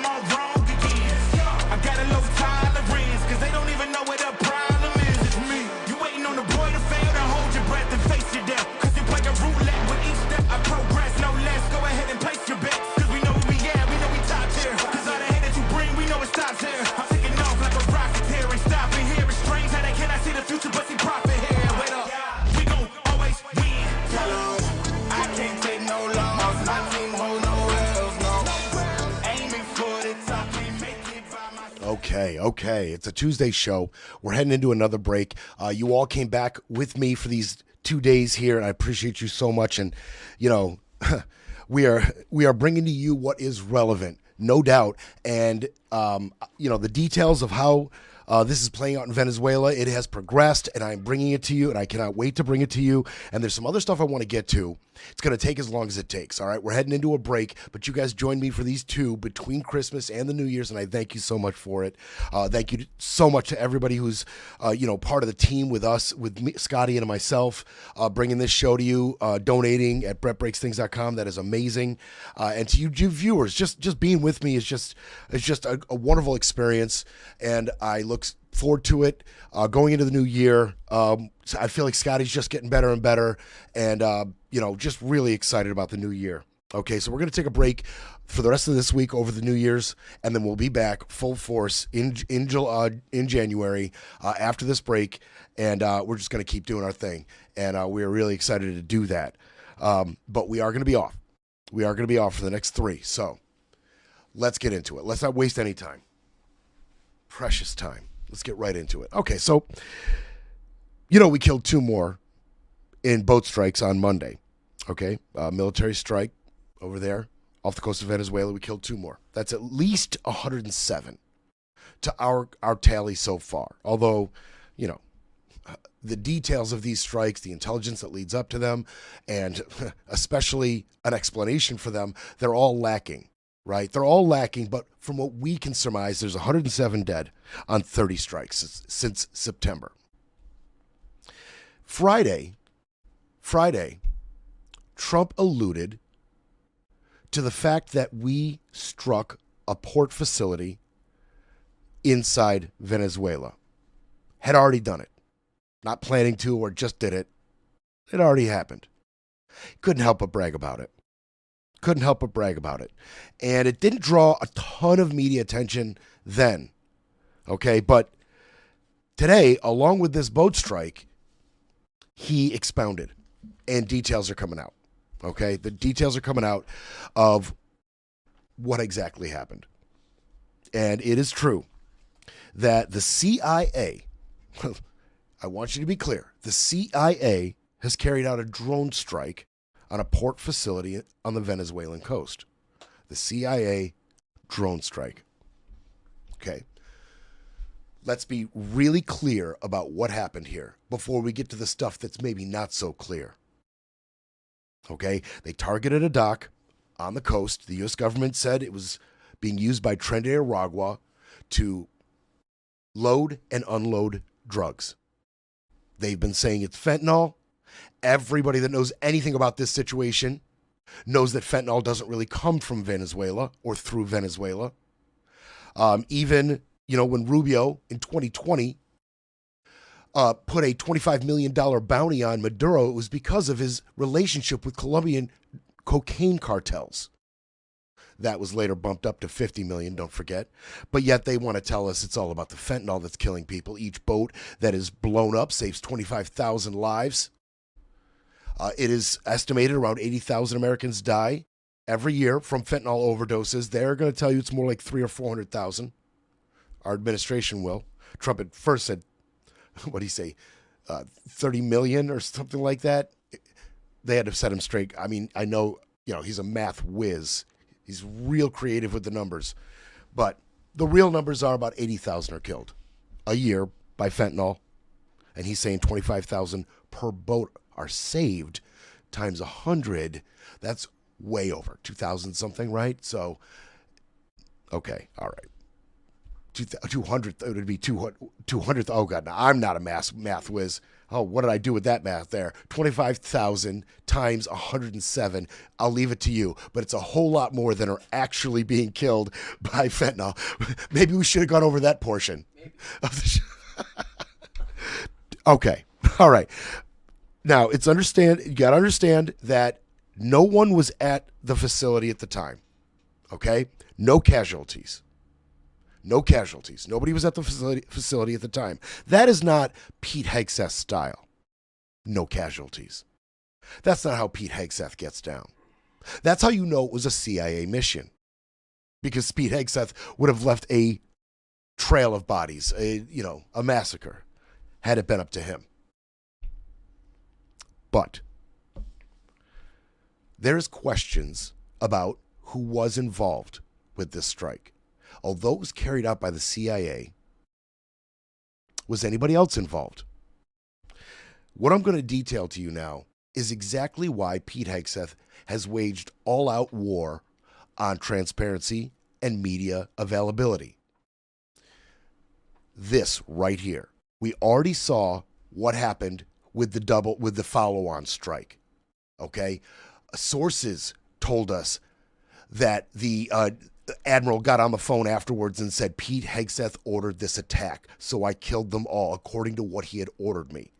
I'm all wrong again. I got a low tolerance, cause they don't even know what the problem is. It's me. You waiting on the boy to fail, to hold your breath and face your death. Cause you play a roulette with each step. I progress, no less. Go ahead and place your bets. Cause we know who we at, we know we top tier. Cause all the hate that you bring, we know it stops here. I'm taking off like a rocket here and stopping here. It's strange how they cannot see the future, but see profit here. Wait up, we gon' always win. Tell 'em I can't take no loss. My team hold no else, no. Aiming for the top, can't make it by myself. Okay. It's a Tuesday show. We're heading into another break. You all came back with me for these 2 days here, and I appreciate you so much. And, you know, we are bringing to you what is relevant, no doubt. And, you know, the details of how this is playing out in Venezuela, it has progressed, and I'm bringing it to you, and I cannot wait to bring it to you. And there's some other stuff I want to get to. It's going to take as long as it takes, all right? We're heading into a break, but you guys joined me for these two between Christmas and the New Year's, and I thank you so much for it. Thank you so much to everybody who's, you know, part of the team with us, with me, Scotty and myself, bringing this show to you, donating at BrettBreaksThings.com. That is amazing. And to you viewers, just being with me is just a wonderful experience, and I look forward to it going into the new year. I feel like Scotty's just getting better and better, and you know, just really excited about the new year. Okay, so we're going to take a break for the rest of this week over the New Year's, and then we'll be back full force in January after this break, and we're just going to keep doing our thing, and we're really excited to do that. But we are going to be off. We are going to be off for the next 3, so let's get into it. Let's not waste any time. Precious time. Let's get right into it. Okay, so, you know, we killed 2 more in boat strikes on Monday. Okay, military strike over there off the coast of Venezuela. We killed 2 more. That's at least 107 to our tally so far. Although, you know, the details of these strikes, the intelligence that leads up to them, and especially an explanation for them, they're all lacking. Right? They're all lacking, but from what we can surmise, there's 107 dead on 30 strikes since September. Friday, Trump alluded to the fact that we struck a port facility inside Venezuela. Had already done it. Not planning to, or just did it. It already happened. Couldn't help but brag about it. And it didn't draw a ton of media attention then. Okay, but today, along with this boat strike, he expounded, and details are coming out. Okay, the details are coming out of what exactly happened. And it is true that the CIA, I want you to be clear, the CIA has carried out a drone strike on a port facility on the Venezuelan coast. The CIA drone strike. Okay. Let's be really clear about what happened here before we get to the stuff that's maybe not so clear. Okay. They targeted a dock on the coast. The U.S. government said it was being used by Tren de Aragua to load and unload drugs. They've been saying it's fentanyl. Everybody that knows anything about this situation knows that fentanyl doesn't really come from Venezuela or through Venezuela. Even, you know, when Rubio in 2020 put a $25 million bounty on Maduro, it was because of his relationship with Colombian cocaine cartels. That was later bumped up to $50 million, don't forget. But yet they want to tell us it's all about the fentanyl that's killing people. Each boat that is blown up saves 25,000 lives. It is estimated around 80,000 Americans die every year from fentanyl overdoses. They're going to tell you it's more like 300,000 or 400,000. Our administration will. Trump at first said, what did he say, 30 million or something like that? They had to set him straight. I mean, I know, you know, he's a math whiz. He's real creative with the numbers. But the real numbers are about 80,000 are killed a year by fentanyl. And he's saying 25,000 per boat are saved times 100. That's way over 2,000 something, right? So, okay, all right. 200th, it would be 200th. Oh, God, now I'm not a math whiz. Oh, what did I do with that math there? 25,000 times 107. I'll leave it to you, but it's a whole lot more than are actually being killed by fentanyl. Maybe we should have gone over that portion. Okay. All right. Now, you got to understand that no one was at the facility at the time. Okay? No casualties. No casualties. Nobody was at the facility at the time. That is not Pete Hegseth's style. No casualties. That's not how Pete Hegseth gets down. That's how you know it was a CIA mission. Because Pete Hegseth would have left a trail of bodies, a massacre, had it been up to him. But there's questions about who was involved with this strike. Although it was carried out by the CIA, was anybody else involved? What I'm going to detail to you now is exactly why Pete Hegseth has waged all-out war on transparency and media availability. This right here. We already saw what happened with the follow-on strike. Okay? Sources told us that the Admiral got on the phone afterwards and said, Pete Hegseth ordered this attack, so I killed them all according to what he had ordered me.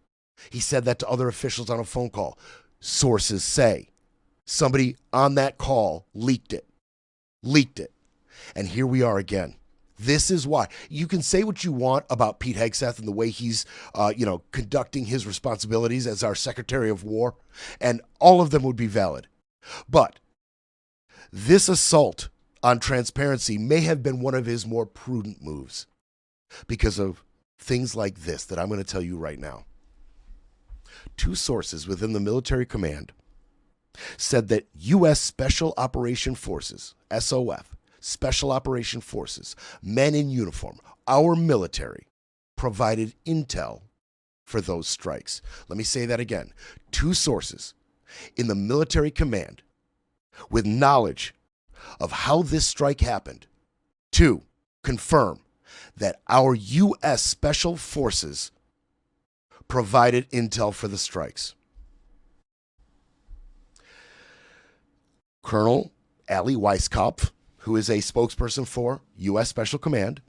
He said that to other officials on a phone call. Sources say. Somebody on that call leaked it. And here we are again. This is why. You can say what you want about Pete Hegseth and the way he's, conducting his responsibilities as our Secretary of War, and all of them would be valid. But this assault on transparency may have been one of his more prudent moves because of things like this that I'm going to tell you right now. Two sources within the military command said that U.S. Special Operation Forces, SOF, Special Operation Forces, men in uniform, our military, provided intel for those strikes. Let me say that again. Two sources in the military command with knowledge of how this strike happened to confirm that our U.S. Special Forces provided intel for the strikes. Colonel Ali Weisskopf, who is a spokesperson for U.S. Special Command,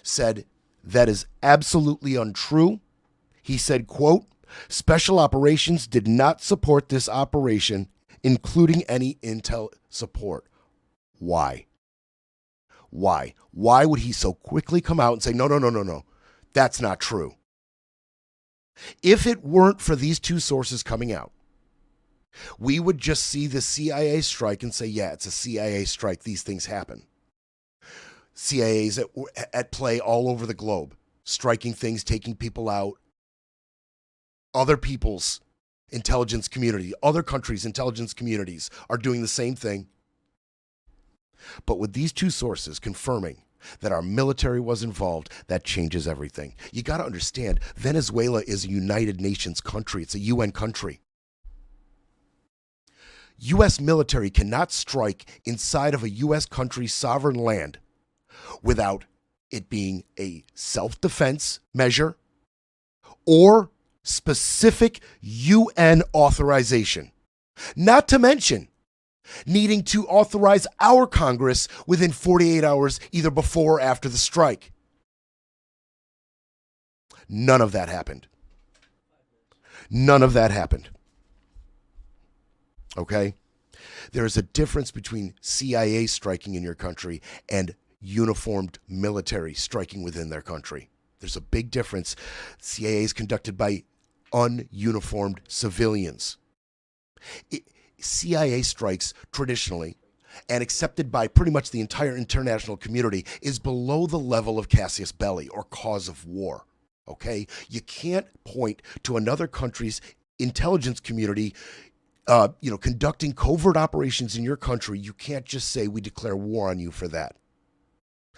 said that is absolutely untrue. He said, quote, Special Operations did not support this operation, including any intel support. Why? Why would he so quickly come out and say, no, that's not true? If it weren't for these two sources coming out, we would just see the CIA strike and say, yeah, it's a CIA strike. These things happen. CIA's at play all over the globe, striking things, taking people out. Other people's intelligence community, other countries' intelligence communities are doing the same thing. But with these two sources confirming that our military was involved, that changes everything. You got to understand, Venezuela is a United Nations country. It's a UN country. U.S. military cannot strike inside of a U.S. country's sovereign land without it being a self-defense measure or specific UN authorization. Not to mention needing to authorize our Congress within 48 hours, either before or after the strike. None of that happened. None of that happened. Okay? There is a difference between CIA striking in your country and uniformed military striking within their country. There's a big difference. CIA is conducted by ununiformed civilians. CIA strikes traditionally and accepted by pretty much the entire international community is below the level of casus belli or cause of war. Okay? You can't point to another country's intelligence community conducting covert operations in your country. You can't just say we declare war on you for that.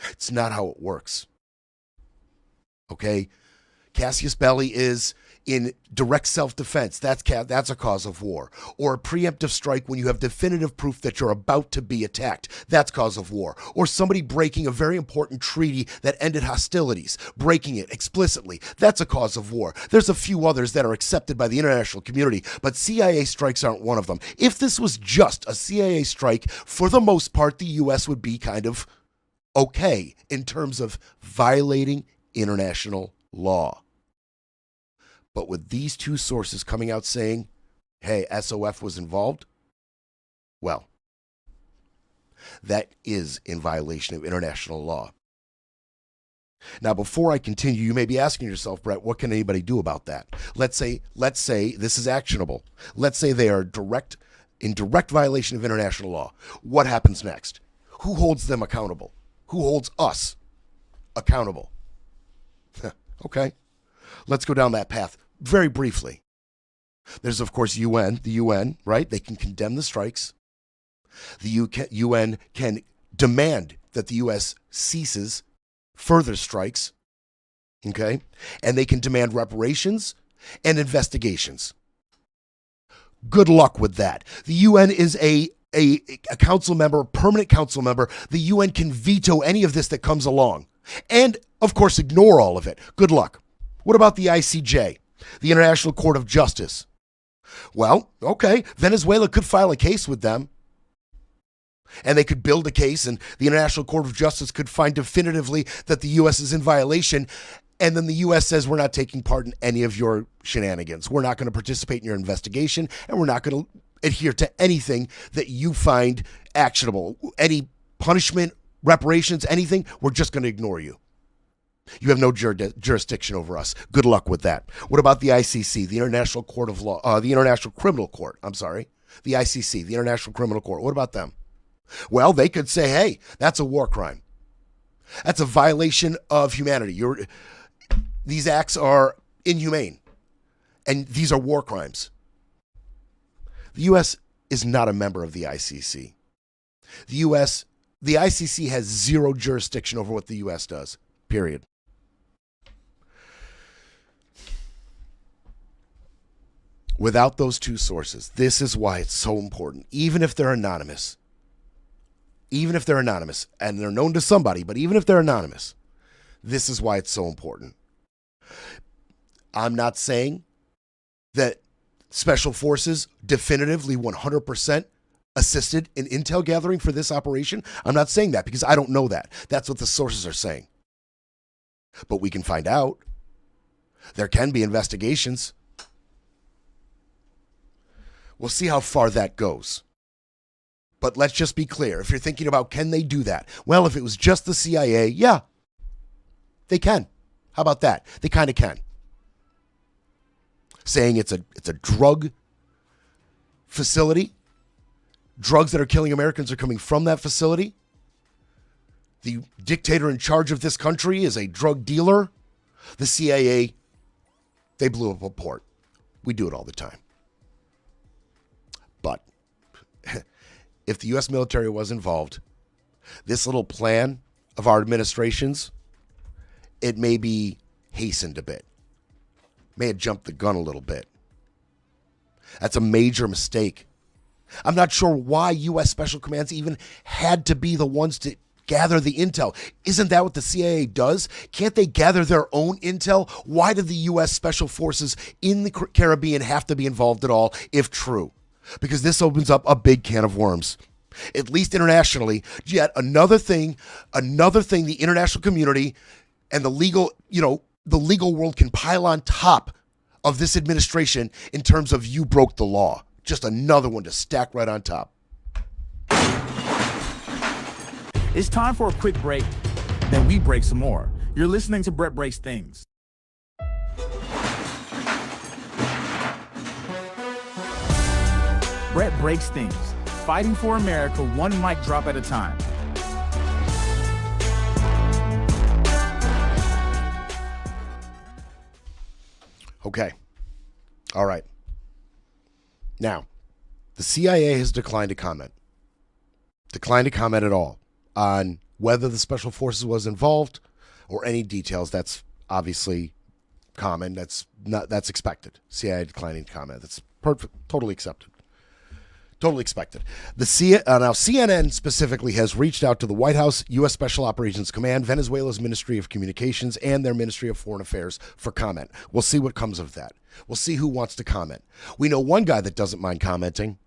It's not how it works. Okay? Casus belli is in direct self-defense, that's a cause of war. Or a preemptive strike when you have definitive proof that you're about to be attacked, that's cause of war. Or somebody breaking a very important treaty that ended hostilities, breaking it explicitly, that's a cause of war. There's a few others that are accepted by the international community, but CIA strikes aren't one of them. If this was just a CIA strike, for the most part, the U.S. would be kind of okay in terms of violating international law. But with these two sources coming out saying, hey, SOF was involved, well, that is in violation of international law. Now, before I continue, you may be asking yourself, Brett, what can anybody do about that? Let's say this is actionable. Let's say they are in direct violation of international law. What happens next? Who holds them accountable? Who holds us accountable? Okay, let's go down that path very briefly. There's, of course, the UN, right? They can condemn the strikes. The UN can demand that the U.S. ceases further strikes, okay? And they can demand reparations and investigations. Good luck with that. The UN is a council member, permanent council member. The UN can veto any of this that comes along. And, of course, ignore all of it. Good luck. What about the ICJ, the International Court of Justice? Well, okay, Venezuela could file a case with them. And they could build a case, and the International Court of Justice could find definitively that the U.S. is in violation. And then the U.S. says, we're not taking part in any of your shenanigans. We're not going to participate in your investigation, and we're not going to adhere to anything that you find actionable. Any punishment, reparations, anything, we're just going to ignore you. You have no jurisdiction over us. Good luck with that. What about the ICC, the International Court of Law, the International Criminal Court? I'm sorry, the ICC, the International Criminal Court. What about them? Well, they could say, hey, that's a war crime. That's a violation of humanity. These acts are inhumane, and these are war crimes. The U.S. is not a member of the ICC. The ICC has zero jurisdiction over what the U.S. does, period. Without those two sources, this is why it's so important, even if they're anonymous, and they're known to somebody, but even if they're anonymous, this is why it's so important. I'm not saying that special forces definitively 100% assisted in intel gathering for this operation. I'm not saying that because I don't know that. That's what the sources are saying. But we can find out. There can be investigations. We'll see how far that goes. But let's just be clear. If you're thinking about, can they do that? Well, if it was just the CIA, yeah, they can. How about that? They kind of can. Saying it's a drug facility. Drugs that are killing Americans are coming from that facility. The dictator in charge of this country is a drug dealer. The CIA, they blew up a port. We do it all the time. But if the U.S. military was involved, this little plan of our administration's, it may be hastened a bit. May have jumped the gun a little bit. That's a major mistake. I'm not sure why U.S. Special Commands even had to be the ones to gather the intel. Isn't that what the CIA does? Can't they gather their own intel? Why did the U.S. Special Forces in the Caribbean have to be involved at all, if true? Because this opens up a big can of worms. At least internationally, yet another thing the international community and the legal world can pile on top of this administration in terms of you broke the law. Just another one to stack right on top. It's time for a quick break, then we break some more. You're listening to Brett Breaks Things. Brett Breaks Things, fighting for America one mic drop at a time. Okay. All right. Now, the CIA has declined to comment. Declined to comment at all on whether the Special Forces was involved or any details. That's obviously common. That's expected. CIA declining to comment. That's totally accepted. Totally expected. Now CNN specifically has reached out to the White House, U.S. Special Operations Command, Venezuela's Ministry of Communications, and their Ministry of Foreign Affairs for comment. We'll see what comes of that. We'll see who wants to comment. We know one guy that doesn't mind commenting.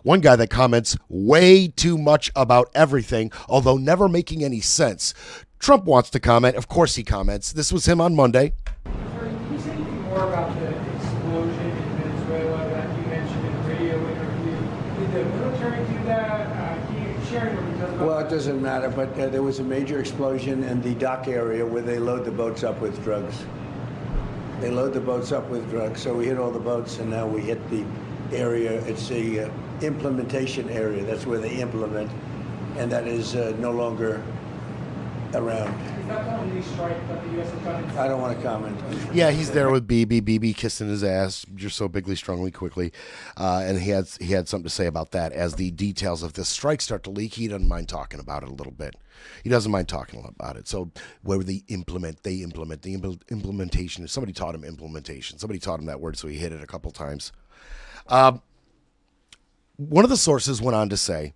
One guy that comments way too much about everything, although never making any sense. Trump wants to comment. Of course he comments. This was him on Monday. Sorry, can you say anything more about the explosion in Venezuela that you mentioned in the radio interview? Did the military do that? Can you share more details about Well, that? it doesn't matter, but there was a major explosion in the dock area where they load the boats up with drugs. They load the boats up with drugs, so we hit all the boats, and now we hit the area. It's the implementation area. That's where they implement, and that is no longer around. Is that the only strike that the U.S. has done? I don't want to comment. Yeah, he's there with BB. BB kissing his ass. You're so bigly, strongly, quickly, and he had something to say about that. As the details of this strike start to leak, he doesn't mind talking about it a little bit. He doesn't mind talking about it. So where they implement the implementation. Somebody taught him implementation. Somebody taught him that word, so he hit it a couple times. One of the sources went on to say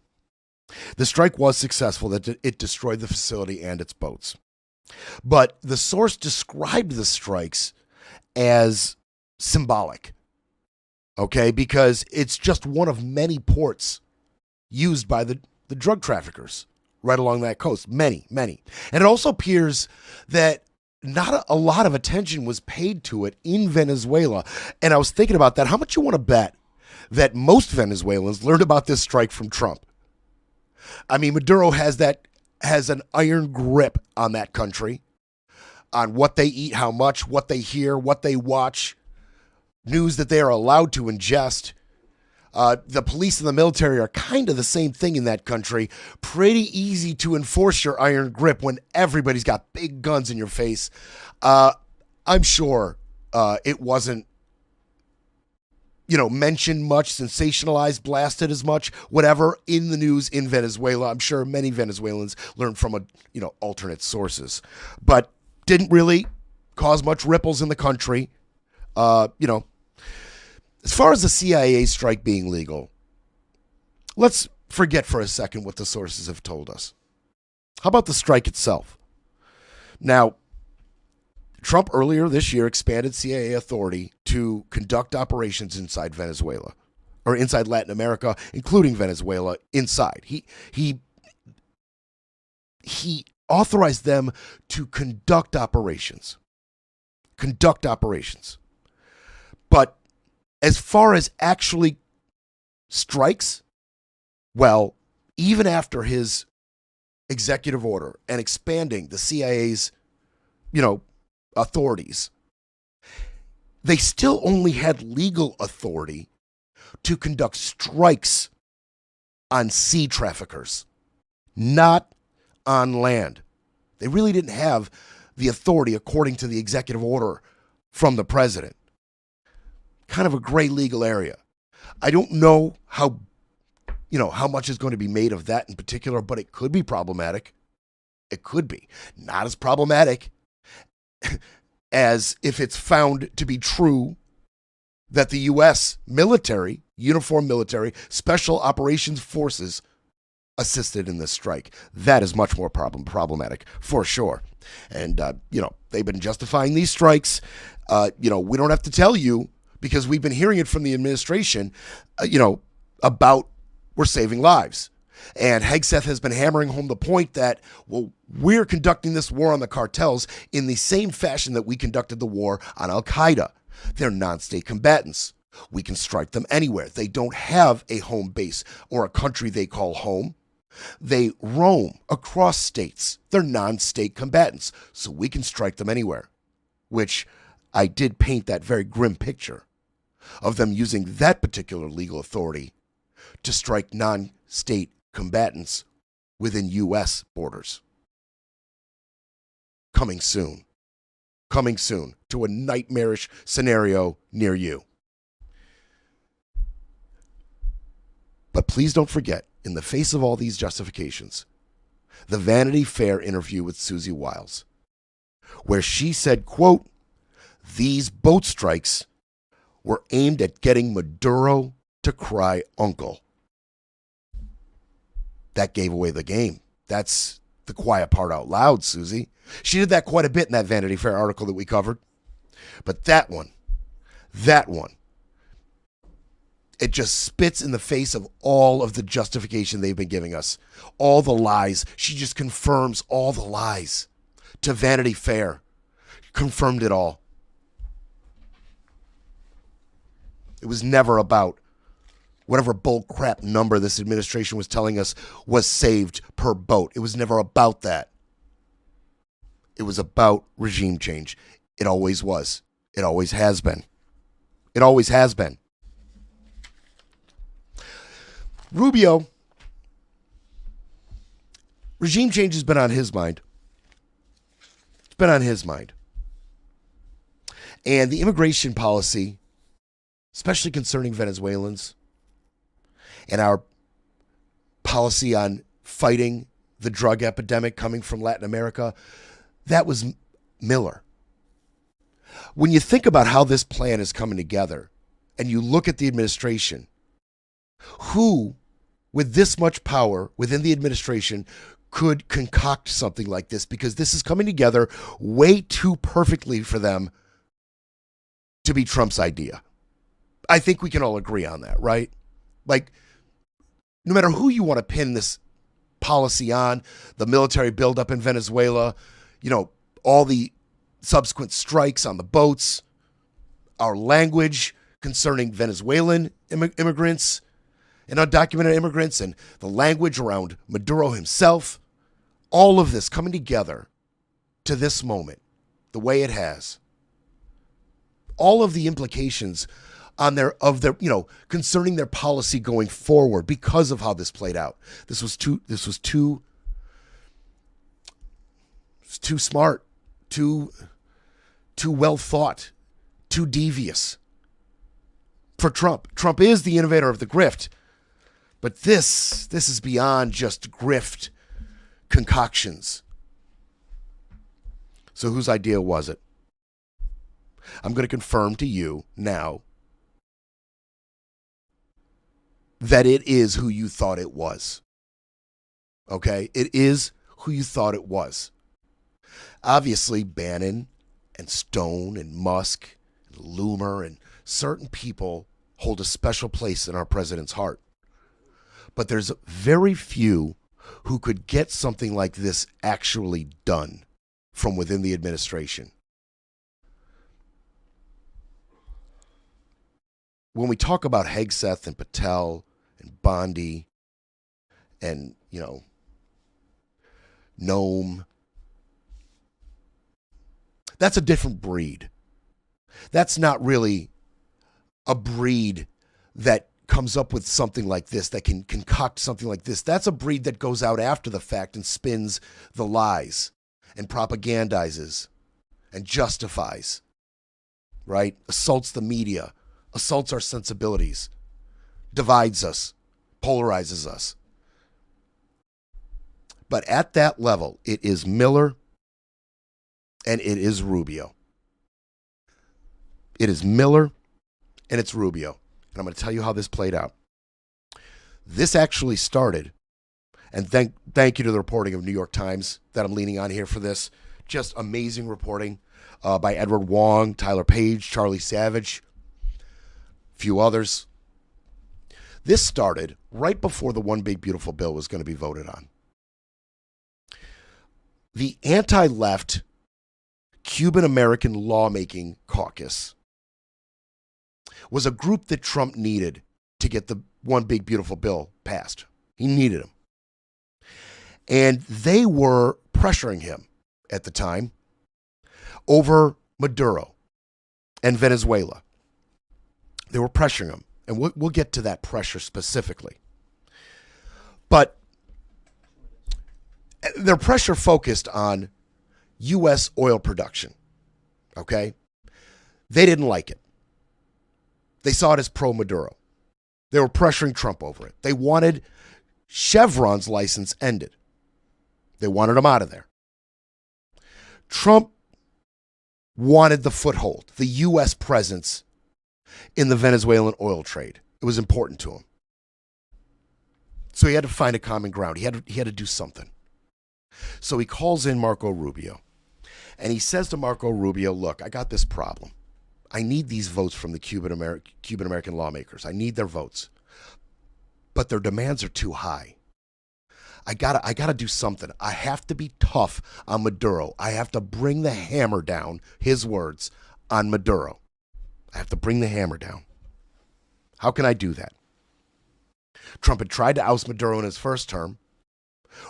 the strike was successful, that it destroyed the facility and its boats. But the source described the strikes as symbolic, okay, because it's just one of many ports used by the drug traffickers right along that coast. Many. And it also appears that not a lot of attention was paid to it in Venezuela. And I was thinking about that. How much you want to bet that most Venezuelans learned about this strike from Trump? I mean, Maduro has an iron grip on that country, on what they eat, how much, what they hear, what they watch, news that they are allowed to ingest. The police and the military are kind of the same thing in that country. Pretty easy to enforce your iron grip when everybody's got big guns in your face. I'm sure it wasn't, mentioned much, sensationalized, blasted as much, whatever, in the news in Venezuela. I'm sure many Venezuelans learned from alternate sources, but didn't really cause much ripples in the country. As far as the CIA strike being legal, let's forget for a second what the sources have told us. How about the strike itself? Now, Trump earlier this year expanded CIA authority to conduct operations inside Venezuela, or inside Latin America, including Venezuela, inside. He authorized them to conduct operations. But as far as actually strikes, well, even after his executive order and expanding the CIA's, authorities, they still only had legal authority to conduct strikes on sea traffickers, not on land. They really didn't have the authority according to the executive order from the president. Kind of a gray legal area. I don't know how much is going to be made of that in particular, but it could be problematic. It could be. Not as problematic as if it's found to be true that the U.S. military, uniformed military, special operations forces assisted in this strike. That is much more problematic, for sure. And, they've been justifying these strikes. We don't have to tell you, because we've been hearing it from the administration, about we're saving lives. And Hegseth has been hammering home the point that, we're conducting this war on the cartels in the same fashion that we conducted the war on Al-Qaeda. They're non-state combatants. We can strike them anywhere. They don't have a home base or a country they call home. They roam across states. They're non-state combatants, so we can strike them anywhere. Which I did paint that very grim picture of them using that particular legal authority to strike non-state combatants within U.S. borders. Coming soon to a nightmarish scenario near you. But please don't forget, in the face of all these justifications, the Vanity Fair interview with Susie Wiles, where she said, quote, These boat strikes were aimed at getting Maduro to cry uncle. That gave away the game. That's the quiet part out loud, Susie. She did that quite a bit in that Vanity Fair article that we covered. But that one, it just spits in the face of all of the justification they've been giving us. All the lies. She just confirms all the lies to Vanity Fair. Confirmed it all. It was never about whatever bullcrap number this administration was telling us was saved per boat. It was never about that. It was about regime change. It always was. It always has been. It always has been. Rubio, regime change has been on his mind. It's been on his mind. And the immigration policy, especially concerning Venezuelans, and our policy on fighting the drug epidemic coming from Latin America, that was Miller. When you think about how this plan is coming together, and you look at the administration, who, with this much power within the administration, could concoct something like this? Because this is coming together way too perfectly for them to be Trump's idea. I think we can all agree on that, right? Like, no matter who you want to pin this policy on, the military buildup in Venezuela, all the subsequent strikes on the boats, our language concerning Venezuelan immigrants and undocumented immigrants, and the language around Maduro himself, all of this coming together to this moment, the way it has, all of the implications on their concerning their policy going forward because of how this played out. This was too smart, too well thought, too devious for Trump. Trump is the innovator of the grift, but this is beyond just grift concoctions. So whose idea was it? I'm going to confirm to you now that it is who you thought it was. Okay? It is who you thought it was. Obviously, Bannon and Stone and Musk and Loomer and certain people hold a special place in our president's heart. But there's very few who could get something like this actually done from within the administration. When we talk about Hegseth and Patel and Bondi and, Noam, that's a different breed. That's not really a breed that comes up with something like this, that can concoct something like this. That's a breed that goes out after the fact and spins the lies and propagandizes and justifies, right? Assaults the media, assaults our sensibilities, divides us, polarizes us. But at that level, it is Miller and it is Rubio. It is Miller and it's Rubio. And I'm going to tell you how this played out. This actually started, and thank you to the reporting of New York Times that I'm leaning on here for this. Just amazing reporting by Edward Wong, Tyler Page, Charlie Savage, a few others. This started right before the One Big Beautiful Bill was going to be voted on. The anti-left Cuban-American Lawmaking Caucus was a group that Trump needed to get the One Big Beautiful Bill passed. He needed them. And they were pressuring him at the time over Maduro and Venezuela. They were pressuring him. And we'll get to that pressure specifically. But their pressure focused on U.S. oil production. Okay? They didn't like it. They saw it as pro-Maduro. They were pressuring Trump over it. They wanted Chevron's license ended. They wanted him out of there. Trump wanted the foothold, the U.S. presence in the Venezuelan oil trade. It was important to him. So he had to find a common ground. He had to do something. So he calls in Marco Rubio. And he says to Marco Rubio, look, I got this problem. I need these votes from the Cuban American lawmakers. I need their votes. But their demands are too high. I gotta do something. I have to be tough on Maduro. I have to bring the hammer down, his words, on Maduro. I have to bring the hammer down. How can I do that? Trump had tried to oust Maduro in his first term.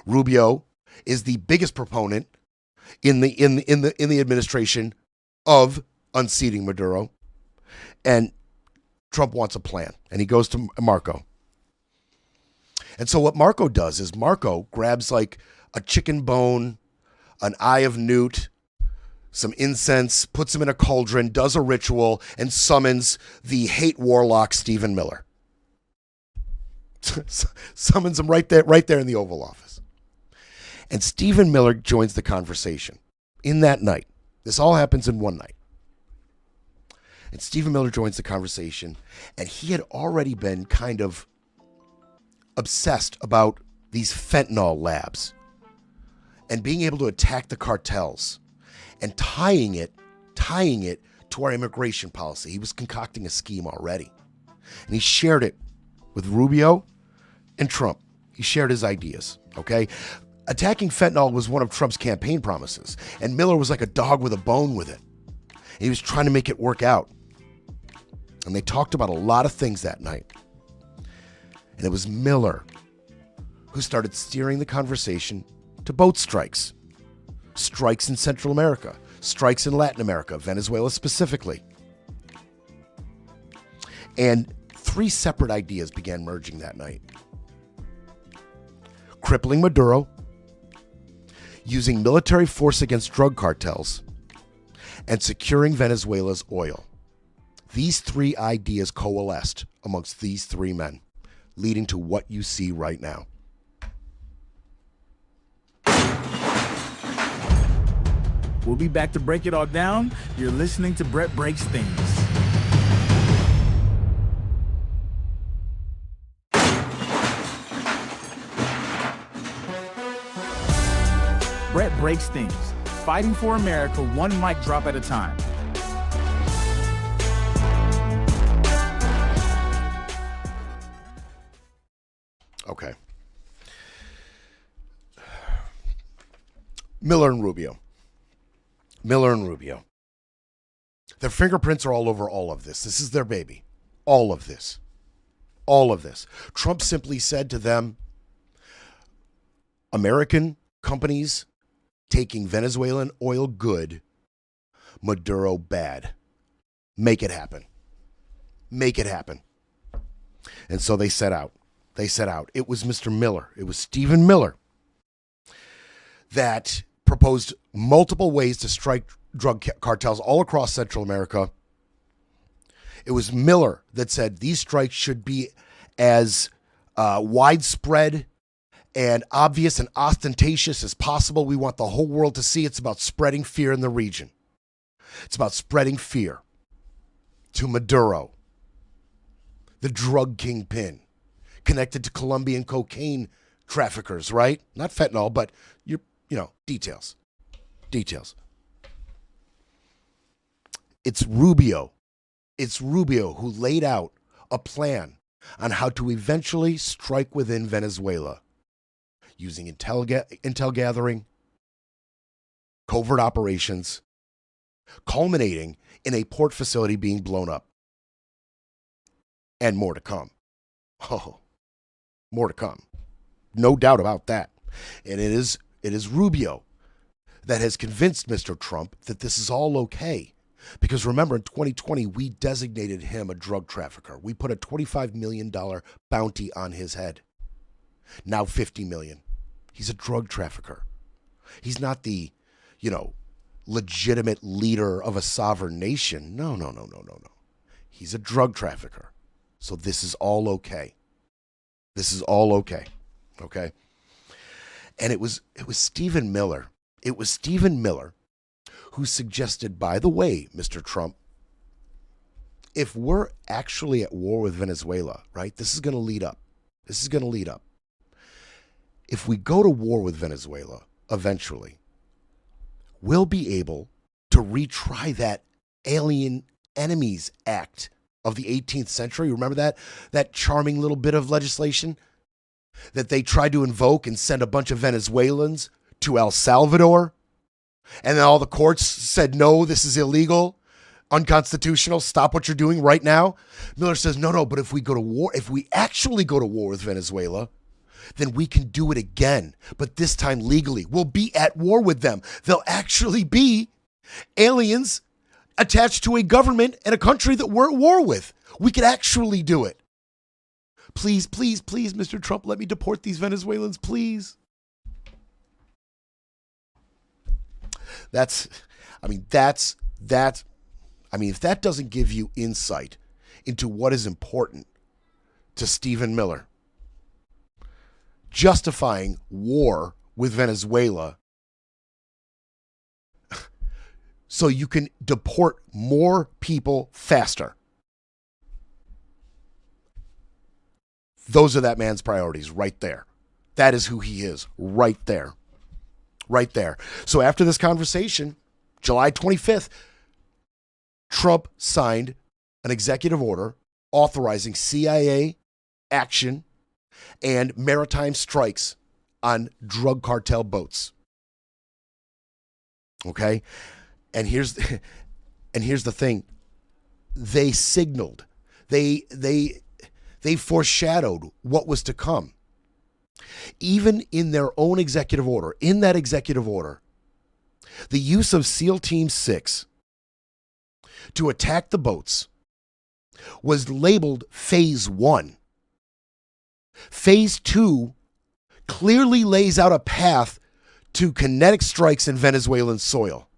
Rubio is the biggest proponent in the administration of unseating Maduro. And Trump wants a plan. And he goes to Marco. And so what Marco does is Marco grabs like a chicken bone, an eye of newt, some incense, puts him in a cauldron, does a ritual, and summons the hate warlock Stephen Miller. Summons him right there in the Oval Office. And Stephen Miller joins the conversation in that night. This all happens in one night. And Stephen Miller joins the conversation, and he had already been kind of obsessed about these fentanyl labs and being able to attack the cartels and tying it to our immigration policy. He was concocting a scheme already. And he shared it with Rubio and Trump. He shared his ideas, okay? Attacking fentanyl was one of Trump's campaign promises, and Miller was like a dog with a bone with it. And he was trying to make it work out. And they talked about a lot of things that night. And it was Miller who started steering the conversation to boat strikes. Strikes in Central America, strikes in Latin America, Venezuela specifically. And 3 separate ideas began merging that night. Crippling Maduro, using military force against drug cartels, and securing Venezuela's oil. These 3 ideas coalesced amongst these 3 men, leading to what you see right now. We'll be back to break it all down. You're listening to Brett Breaks Things. Brett Breaks Things. Fighting for America, one mic drop at a time. Okay. Miller and Rubio. Their fingerprints are all over all of this. This is their baby. All of this. Trump simply said to them, American companies taking Venezuelan oil good, Maduro bad. Make it happen. And so they set out. It was Mr. Miller. It was Stephen Miller that proposed multiple ways to strike drug cartels all across Central America. It was Miller that said these strikes should be as widespread and obvious and ostentatious as possible. We want the whole world to see. It's about spreading fear in the region. It's about spreading fear to Maduro, the drug kingpin, connected to Colombian cocaine traffickers, right? Not fentanyl, but details. It's Rubio who laid out a plan on how to eventually strike within Venezuela using intel gathering, covert operations, culminating in a port facility being blown up. And more to come. Oh, more to come. No doubt about that. And it is Rubio that has convinced Mr. Trump that this is all okay. Because remember, in 2020, we designated him a drug trafficker. We put a $25 million bounty on his head. Now $50 million. He's a drug trafficker. He's not the, legitimate leader of a sovereign nation. No. He's a drug trafficker. So this is all okay. Okay? And it was Stephen Miller. It was Stephen Miller who suggested, by the way, Mr. Trump, if we're actually at war with Venezuela, right, this is going to lead up. This is going to lead up. If we go to war with Venezuela, eventually, we'll be able to retry that Alien Enemies Act of the 18th century. Remember that? That charming little bit of legislation that they tried to invoke and send a bunch of Venezuelans to El Salvador? And then all the courts said, no, this is illegal, unconstitutional, stop what you're doing right now. Miller says, no, but if we go to war, if we actually go to war with Venezuela, then we can do it again, but this time legally. We'll be at war with them. They'll actually be aliens attached to a government and a country that we're at war with. We could actually do it. Please, please, please, Mr. Trump, let me deport these Venezuelans, please. If that doesn't give you insight into what is important to Stephen Miller, justifying war with Venezuela so you can deport more people faster. Those are that man's priorities right there. That is who he is right there. Right there. So after this conversation, July 25th, Trump signed an executive order authorizing CIA action and maritime strikes on drug cartel boats. Okay? And here's the thing. They signaled. They foreshadowed what was to come. Even in their own executive order, in that executive order, the use of SEAL Team 6 to attack the boats was labeled Phase 1. Phase 2 clearly lays out a path to kinetic strikes in Venezuelan soil.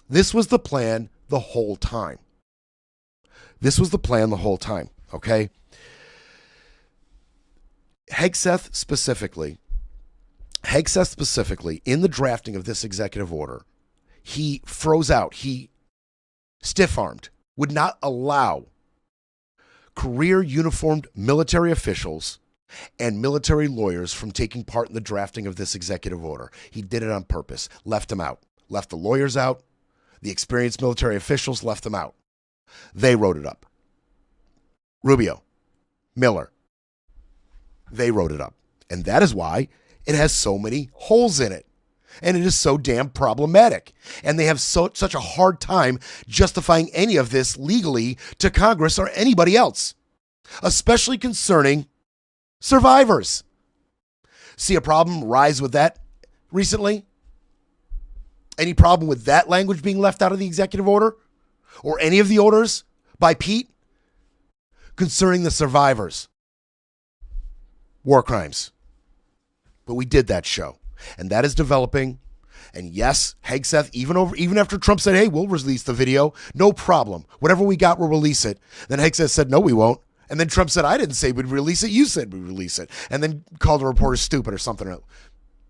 This was the plan the whole time. Okay? Hegseth specifically, in the drafting of this executive order, he froze out, he stiff-armed, would not allow career uniformed military officials and military lawyers from taking part in the drafting of this executive order. He did it on purpose, left them out, left the lawyers out, the experienced military officials left them out. They wrote it up. Rubio, Miller, they wrote it up. And that is why it has so many holes in it. And it is so damn problematic. And they have such a hard time justifying any of this legally to Congress or anybody else, especially concerning survivors. See a problem rise with that recently? Any problem with that language being left out of the executive order? Or any of the orders by Pete concerning the survivors? War crimes. But we did that show. And that is developing. And yes, Hegseth, even after Trump said, hey, we'll release the video, no problem. Whatever we got, we'll release it. Then Hegseth said, no, we won't. And then Trump said, I didn't say we'd release it. You said we'd release it. And then called the reporter stupid or something else.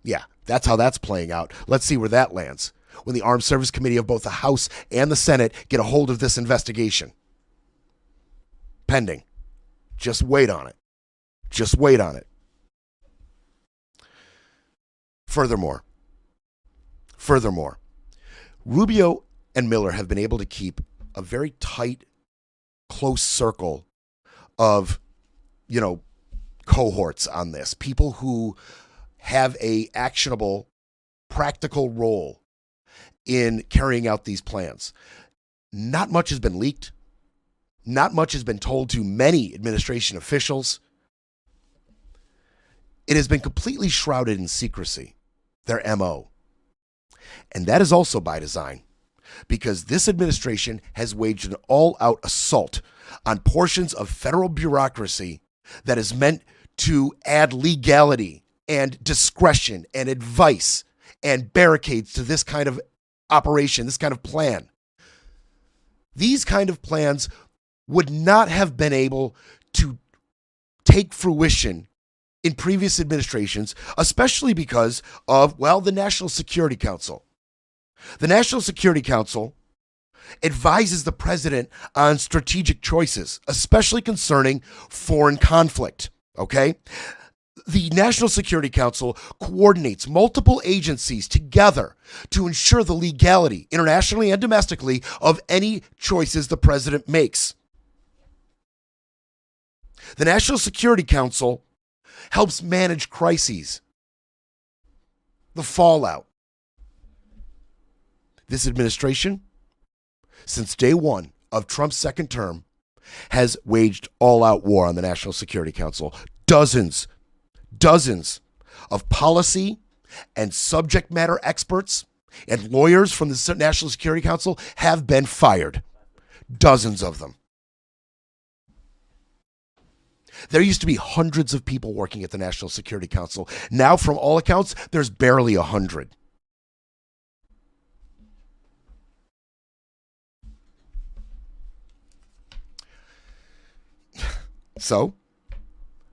Yeah, that's how that's playing out. Let's see where that lands when the Armed Service Committee of both the House and the Senate get a hold of this investigation. Pending. Just wait on it. Just wait on it. Furthermore, Rubio and Miller have been able to keep a very tight, close circle of, cohorts on this. People who have a actionable, practical role in carrying out these plans. Not much has been leaked. Not much has been told to many administration officials. It has been completely shrouded in secrecy, their MO. And that is also by design, because this administration has waged an all-out assault on portions of federal bureaucracy that is meant to add legality and discretion and advice and barricades to this kind of operation, this kind of plan. These kind of plans would not have been able to take fruition in previous administrations, especially because of, well, the National Security Council. The National Security Council advises the president on strategic choices, especially concerning foreign conflict, okay? The National Security Council coordinates multiple agencies together to ensure the legality, internationally and domestically, of any choices the president makes. The National Security Council helps manage crises, the fallout. This administration, since day one of Trump's second term, has waged all-out war on the National Security Council. Dozens of policy and subject matter experts and lawyers from the National Security Council have been fired. Dozens of them. There used to be hundreds of people working at the National Security Council. Now, from all accounts, there's barely 100. So,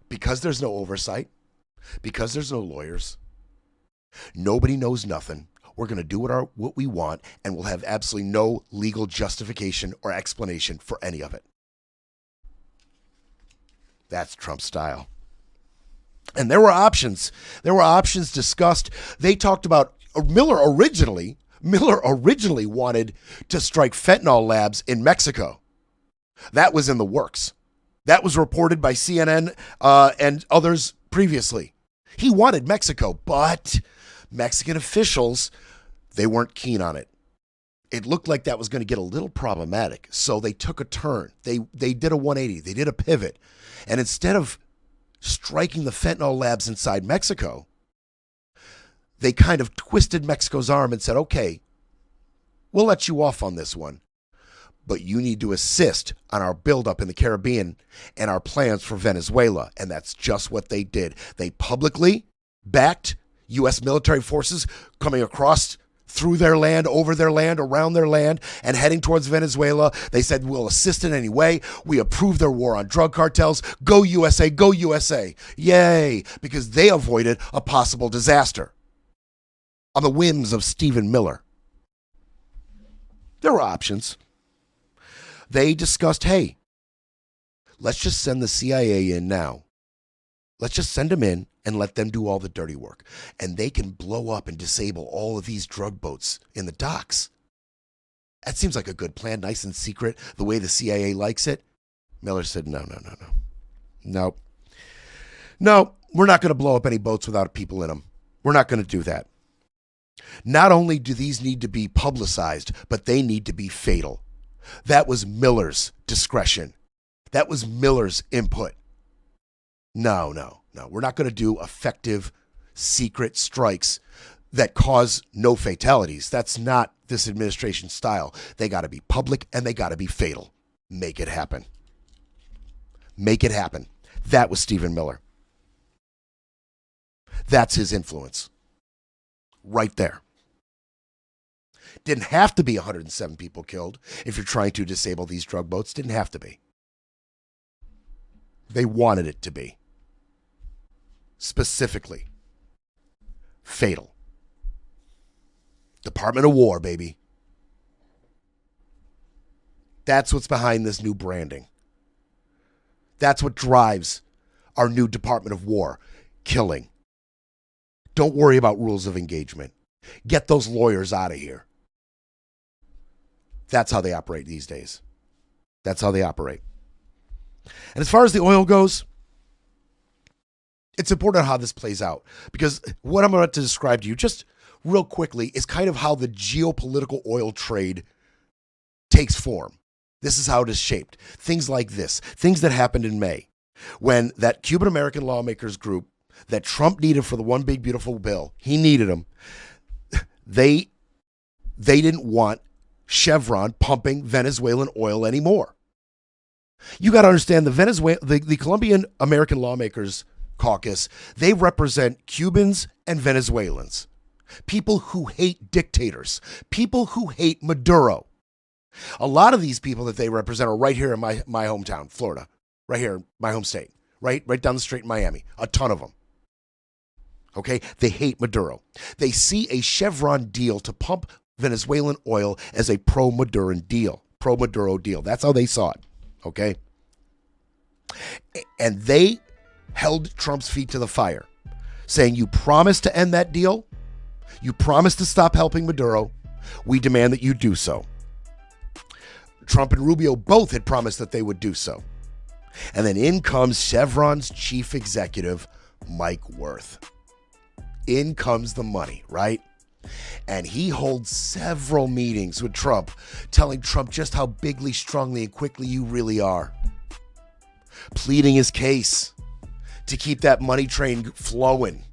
because there's no oversight, because there's no lawyers, nobody knows nothing, we're going to do what we want, and we'll have absolutely no legal justification or explanation for any of it. That's Trump style. And there were options. There were options discussed. They talked about Miller originally wanted to strike fentanyl labs in Mexico. That was in the works. That was reported by CNN and others previously. He wanted Mexico, but Mexican officials, they weren't keen on it. It looked like that was going to get a little problematic. So they took a turn. They did a 180. They did a pivot. And instead of striking the fentanyl labs inside Mexico, they kind of twisted Mexico's arm and said, okay, we'll let you off on this one, but you need to assist on our buildup in the Caribbean and our plans for Venezuela. And that's just what they did. They publicly backed U.S. military forces coming across through their land, over their land, around their land, and heading towards Venezuela. They said, we'll assist in any way. We approve their war on drug cartels. Go USA, go USA. Yay, because they avoided a possible disaster on the whims of Stephen Miller. There were options. They discussed, hey, let's just send the CIA in now. Let's just send them in and let them do all the dirty work. And they can blow up and disable all of these drug boats in the docks. That seems like a good plan, nice and secret, the way the CIA likes it. Miller said, no. No, we're not going to blow up any boats without people in them. We're not going to do that. Not only do these need to be publicized, but they need to be fatal. That was Miller's discretion. That was Miller's input. No. We're not going to do effective secret strikes that cause no fatalities. That's not this administration's style. They got to be public and they got to be fatal. Make it happen. Make it happen. That was Stephen Miller. That's his influence. Right there. Didn't have to be 107 people killed if you're trying to disable these drug boats. Didn't have to be. They wanted it to be. Specifically. Fatal. Department of War, baby. That's what's behind this new branding. That's what drives our new Department of War. Killing. Don't worry about rules of engagement. Get those lawyers out of here. That's how they operate these days. That's how they operate. And as far as the oil goes, it's important how this plays out, because what I'm about to describe to you just real quickly is kind of how the geopolitical oil trade takes form. This is how it is shaped. Things like this, things that happened in May when that Cuban-American lawmakers group that Trump needed for the One Big Beautiful Bill, he needed them. They didn't want Chevron pumping Venezuelan oil anymore. You got to understand the Colombian American lawmakers caucus, they represent Cubans and Venezuelans. People who hate dictators. People who hate Maduro. A lot of these people that they represent are right here in my hometown, Florida. Right here, my home state. right down the street in Miami. A ton of them. Okay? They hate Maduro. They see a Chevron deal to pump Venezuelan oil as a pro-Maduro deal. Pro-Maduro deal. That's how they saw it. Okay? And they held Trump's feet to the fire, saying, you promised to end that deal. You promised to stop helping Maduro. We demand that you do so. Trump and Rubio both had promised that they would do so. And then in comes Chevron's chief executive, Mike Wirth. In comes the money, right? And he holds several meetings with Trump, telling Trump just how bigly, strongly, and quickly you really are. Pleading his case to keep that money train flowing.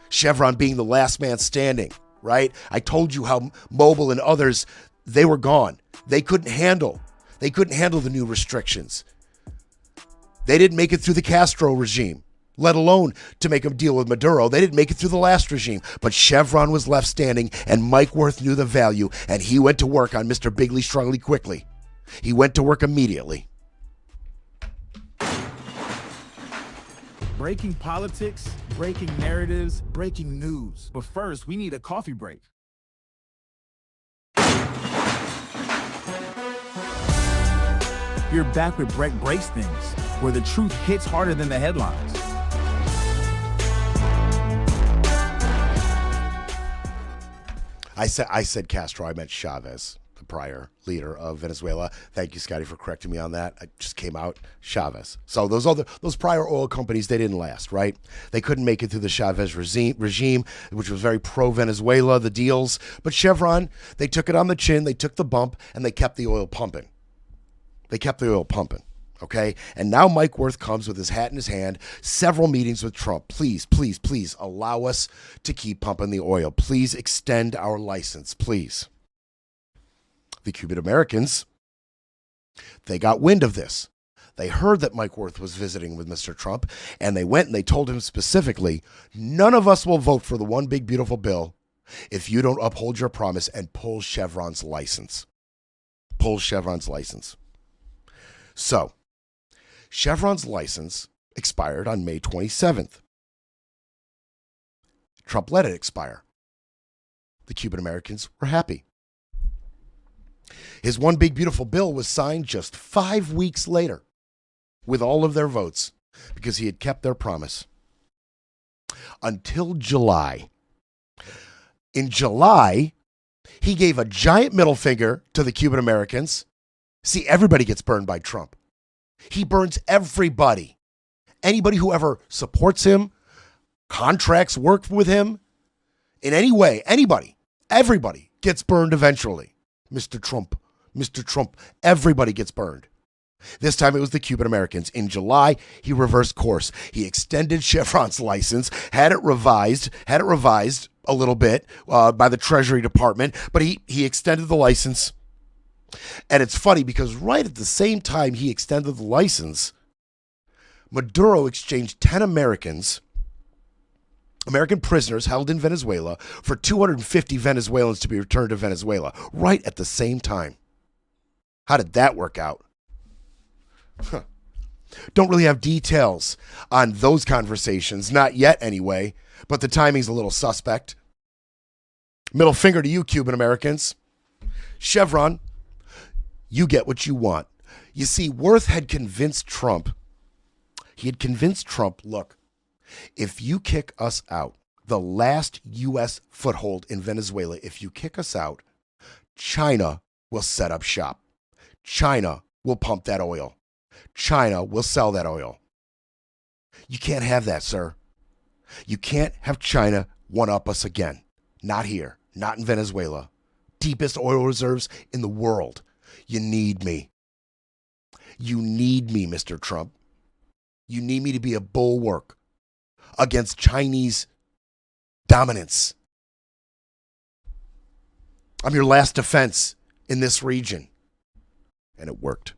Chevron being the last man standing, right? I told you how Mobil and others, they were gone. They couldn't handle the new restrictions. They didn't make it through the Castro regime, let alone to make them deal with Maduro. They didn't make it through the last regime, but Chevron was left standing, and Mike Wirth knew the value, and he went to work on Mr. Bigley strongly quickly. He went to work immediately. Breaking politics, breaking narratives, breaking news. But first, we need a coffee break. You're back with Break Breaks Things, where the truth hits harder than the headlines. I said Castro, I meant Chavez, the prior leader of Venezuela. Thank you, Scotty, for correcting me on that. I just came out Chavez. So those prior oil companies, they didn't last, right? They couldn't make it through the Chavez regime, which was very pro-Venezuela, the deals. But Chevron, they took it on the chin, they took the bump, and they kept the oil pumping. Okay? And now Mike Wirth comes with his hat in his hand, several meetings with Trump. Please, please, please allow us to keep pumping the oil. Please extend our license, please. The Cuban Americans, they got wind of this. They heard that Mike Wirth was visiting with Mr. Trump, and they went and they told him specifically, none of us will vote for the one big beautiful bill if you don't uphold your promise and pull Chevron's license. Pull Chevron's license. So, Chevron's license expired on May 27th. Trump let it expire. The Cuban Americans were happy. His one big beautiful bill was signed just 5 weeks later with all of their votes because he had kept their promise. Until July. In July, he gave a giant middle finger to the Cuban Americans. See, everybody gets burned by Trump. He burns everybody. Anybody who ever supports him, contracts, work with him, in any way, anybody, everybody gets burned eventually. Mr. Trump, everybody gets burned. This time it was the Cuban Americans. In July, he reversed course. He extended Chevron's license, had it revised a little bit by the Treasury Department, but he extended the license. And it's funny because right at the same time he extended the license, Maduro exchanged 10 American prisoners held in Venezuela for 250 Venezuelans to be returned to Venezuela right at the same time. How did that work out? Don't really have details on those conversations, not yet anyway, but the timing's a little suspect. Middle finger to you, Cuban Americans. Chevron, you get what you want. You see, Wirth had convinced Trump. He had convinced Trump, look, if you kick us out, the last U.S. foothold in Venezuela, if you kick us out, China will set up shop. China will pump that oil. China will sell that oil. You can't have that, sir. You can't have China one-up us again. Not here. Not in Venezuela. Deepest oil reserves in the world. You need me. You need me, Mr. Trump. You need me to be a bulwark against Chinese dominance. I'm your last defense in this region. And it worked.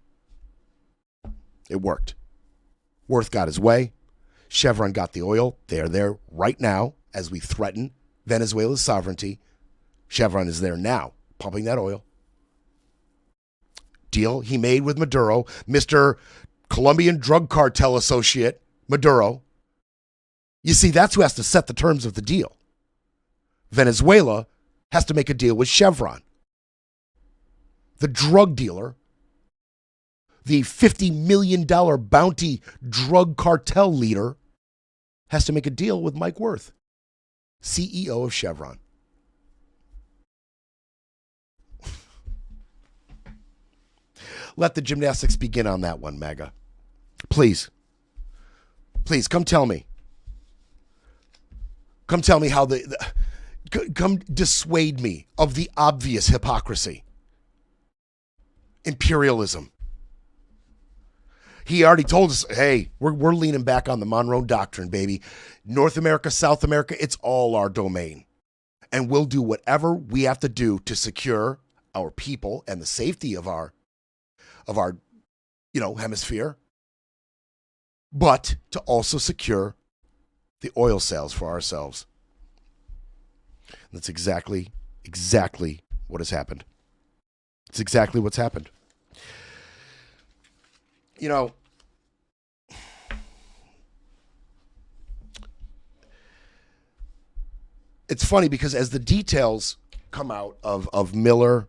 It worked. Wirth got his way. Chevron got the oil. They are there right now as we threaten Venezuela's sovereignty. Chevron is there now, pumping that oil. Deal he made with Maduro. Mr. Colombian drug cartel associate, Maduro. You see, that's who has to set the terms of the deal. Venezuela has to make a deal with Chevron. The drug dealer, the $50 million bounty drug cartel leader, has to make a deal with Mike Wirth, CEO of Chevron. Let the gymnastics begin on that one, MAGA. Please. Please, come tell me. Come tell me how come dissuade me of the obvious hypocrisy. Imperialism. He already told us, hey, we're leaning back on the Monroe Doctrine, baby. North America, South America, it's all our domain. And we'll do whatever we have to do to secure our people and the safety of our hemisphere, but to also secure the oil sales for ourselves. And that's exactly what has happened. It's exactly what's happened. You know, it's funny because as the details come out of Miller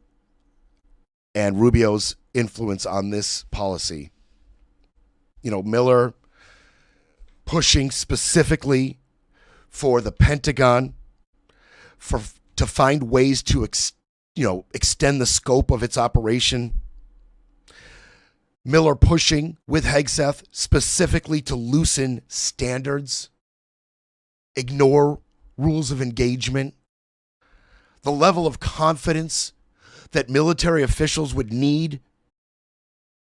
and Rubio's influence on this policy, Miller pushing specifically for the Pentagon to find ways to extend the scope of its operation. Miller pushing with Hegseth specifically to loosen standards, ignore rules of engagement, the level of confidence that military officials would need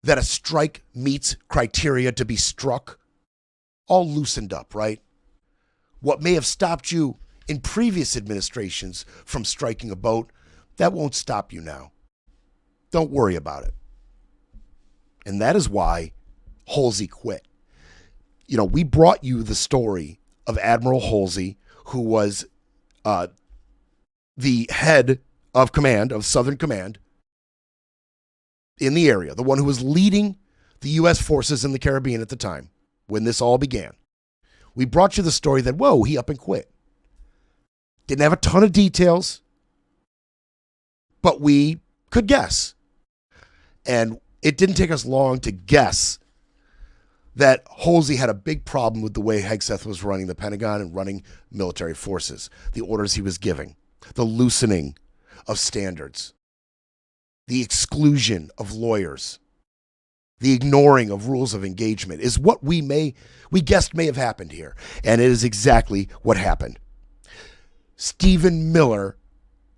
that a strike meets criteria to be struck, all loosened up, right? What may have stopped you in previous administrations from striking a boat, that won't stop you now. Don't worry about it. And that is why Halsey quit. We brought you the story of Admiral Halsey, who was the head of command, of Southern Command, in the area, the one who was leading the U.S. forces in the Caribbean at the time when this all began. We brought you the story that, whoa, he up and quit. Didn't have a ton of details, but we could guess. And it didn't take us long to guess that Halsey had a big problem with the way Hegseth was running the Pentagon and running military forces, the orders he was giving, the loosening of standards, the exclusion of lawyers, the ignoring of rules of engagement is what we guessed may have happened here. And it is exactly what happened. Stephen Miller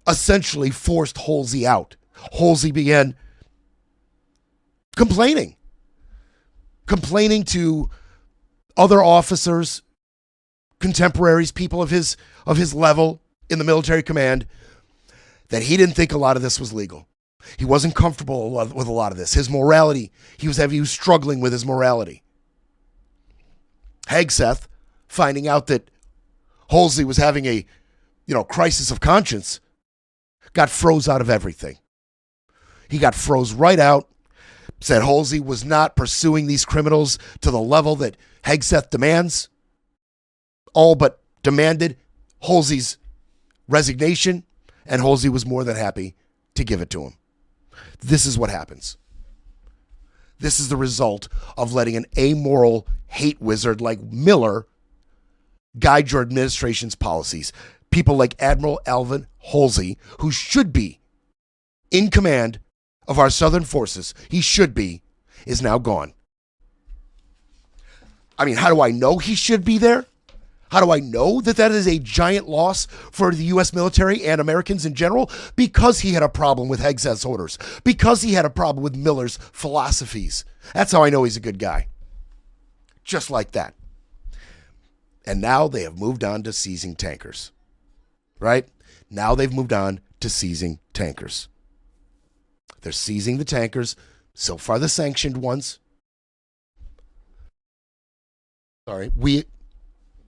essentially forced Halsey out. Halsey began complaining to other officers, contemporaries, people of his level in the military command, that he didn't think a lot of this was legal. He wasn't comfortable with a lot of this. His morality, he was struggling with his morality. Hegseth, finding out that Halsey was having a crisis of conscience, got froze out of everything. He got froze right out, said Halsey was not pursuing these criminals to the level that Hegseth demands, all but demanded Halsey's resignation, and Halsey was more than happy to give it to him. This is what happens. This is the result of letting an amoral hate wizard like Miller guide your administration's policies. People like Admiral Alvin Halsey, who should be in command of our Southern forces, is now gone. I mean, how do I know he should be there? How do I know that is a giant loss for the U.S. military and Americans in general? Because he had a problem with Hegseth's orders. Because he had a problem with Miller's philosophies. That's how I know he's a good guy. Just like that. And now they have moved on to seizing tankers. Right? Now they've moved on to seizing tankers. They're seizing the tankers. So far the sanctioned ones. We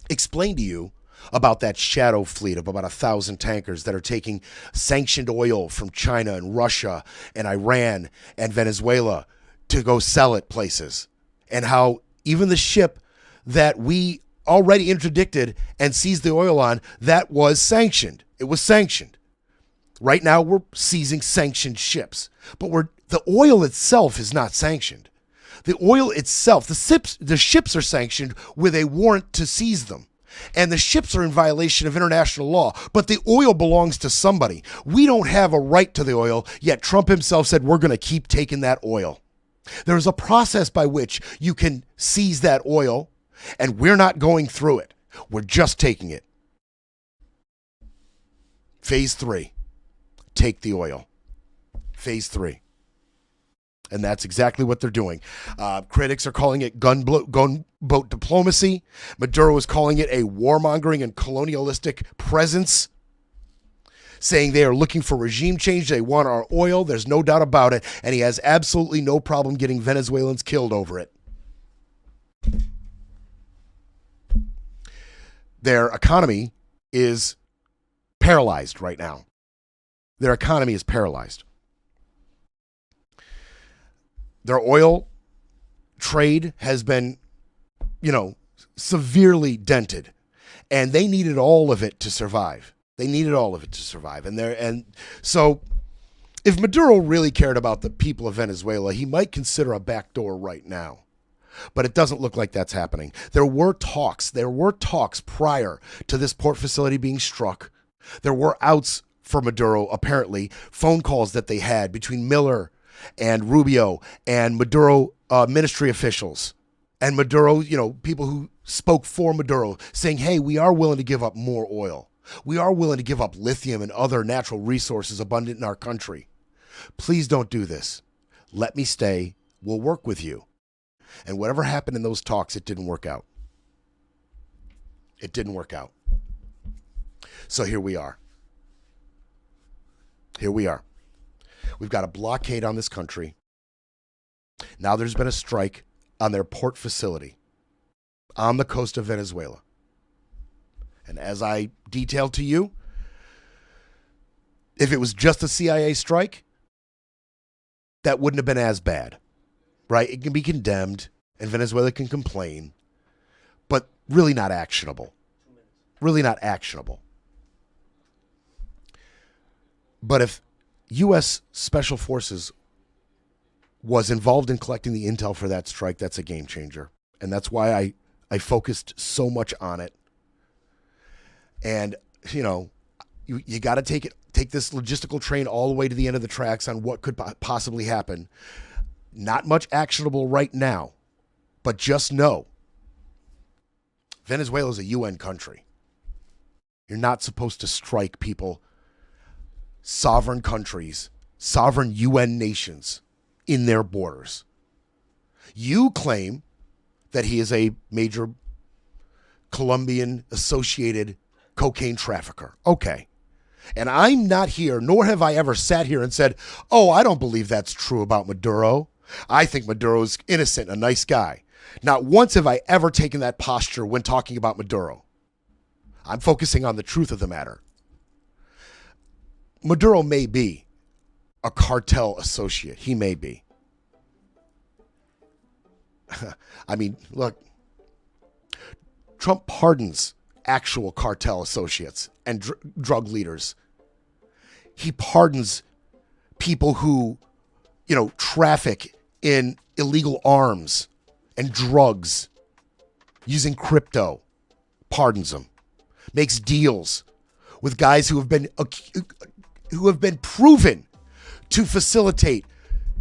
explained to you about that shadow fleet of about 1,000 tankers that are taking sanctioned oil from China and Russia and Iran and Venezuela to go sell it places. and how even the ship that we already interdicted and seized the oil on, that was sanctioned. It was sanctioned. Right now, we're seizing sanctioned ships, but the oil itself is not sanctioned. The oil itself, the ships are sanctioned with a warrant to seize them. And the ships are in violation of international law, but the oil belongs to somebody. We don't have a right to the oil, yet Trump himself said we're going to keep taking that oil. There's a process by which you can seize that oil, and we're not going through it. We're just taking it. Phase 3, take the oil. Phase 3. And that's exactly what they're doing. Critics are calling it gunboat diplomacy. Maduro is calling it a warmongering and colonialistic presence, saying they are looking for regime change. They want our oil. There's no doubt about it. And he has absolutely no problem getting Venezuelans killed over it. Their economy is paralyzed right now. Their economy is paralyzed. Their oil trade has been, severely dented, and they needed all of it to survive. And so if Maduro really cared about the people of Venezuela, he might consider a backdoor right now. But it doesn't look like that's happening. There were talks prior to this port facility being struck. There were outs for Maduro, apparently, phone calls that they had between Miller and Rubio and Maduro ministry officials and Maduro, people who spoke for Maduro, saying, hey, we are willing to give up more oil. We are willing to give up lithium and other natural resources abundant in our country. Please don't do this. Let me stay. We'll work with you. And whatever happened in those talks, it didn't work out. It didn't work out. So here we are. We've got a blockade on this country. Now there's been a strike on their port facility on the coast of Venezuela. And as I detailed to you, if it was just a CIA strike, that wouldn't have been as bad, right? It can be condemned and Venezuela can complain, but really not actionable. Really not actionable. But if U.S. Special Forces was involved in collecting the intel for that strike, that's a game changer. And that's why I focused so much on it. And, you got to take this logistical train all the way to the end of the tracks on what could possibly happen. Not much actionable right now, but just know Venezuela is a UN country. You're not supposed to strike people, sovereign countries, sovereign UN nations in their borders. You claim that he is a major Colombian associated cocaine trafficker. Okay. And I'm not here, nor have I ever sat here and said, oh, I don't believe that's true about Maduro. I think Maduro's innocent, a nice guy. Not once have I ever taken that posture when talking about Maduro. I'm focusing on the truth of the matter. Maduro may be a cartel associate. He may be. I mean, look, Trump pardons actual cartel associates and drug leaders. He pardons people who, traffic in illegal arms and drugs using crypto. Pardons them. Makes deals with guys who have been proven to facilitate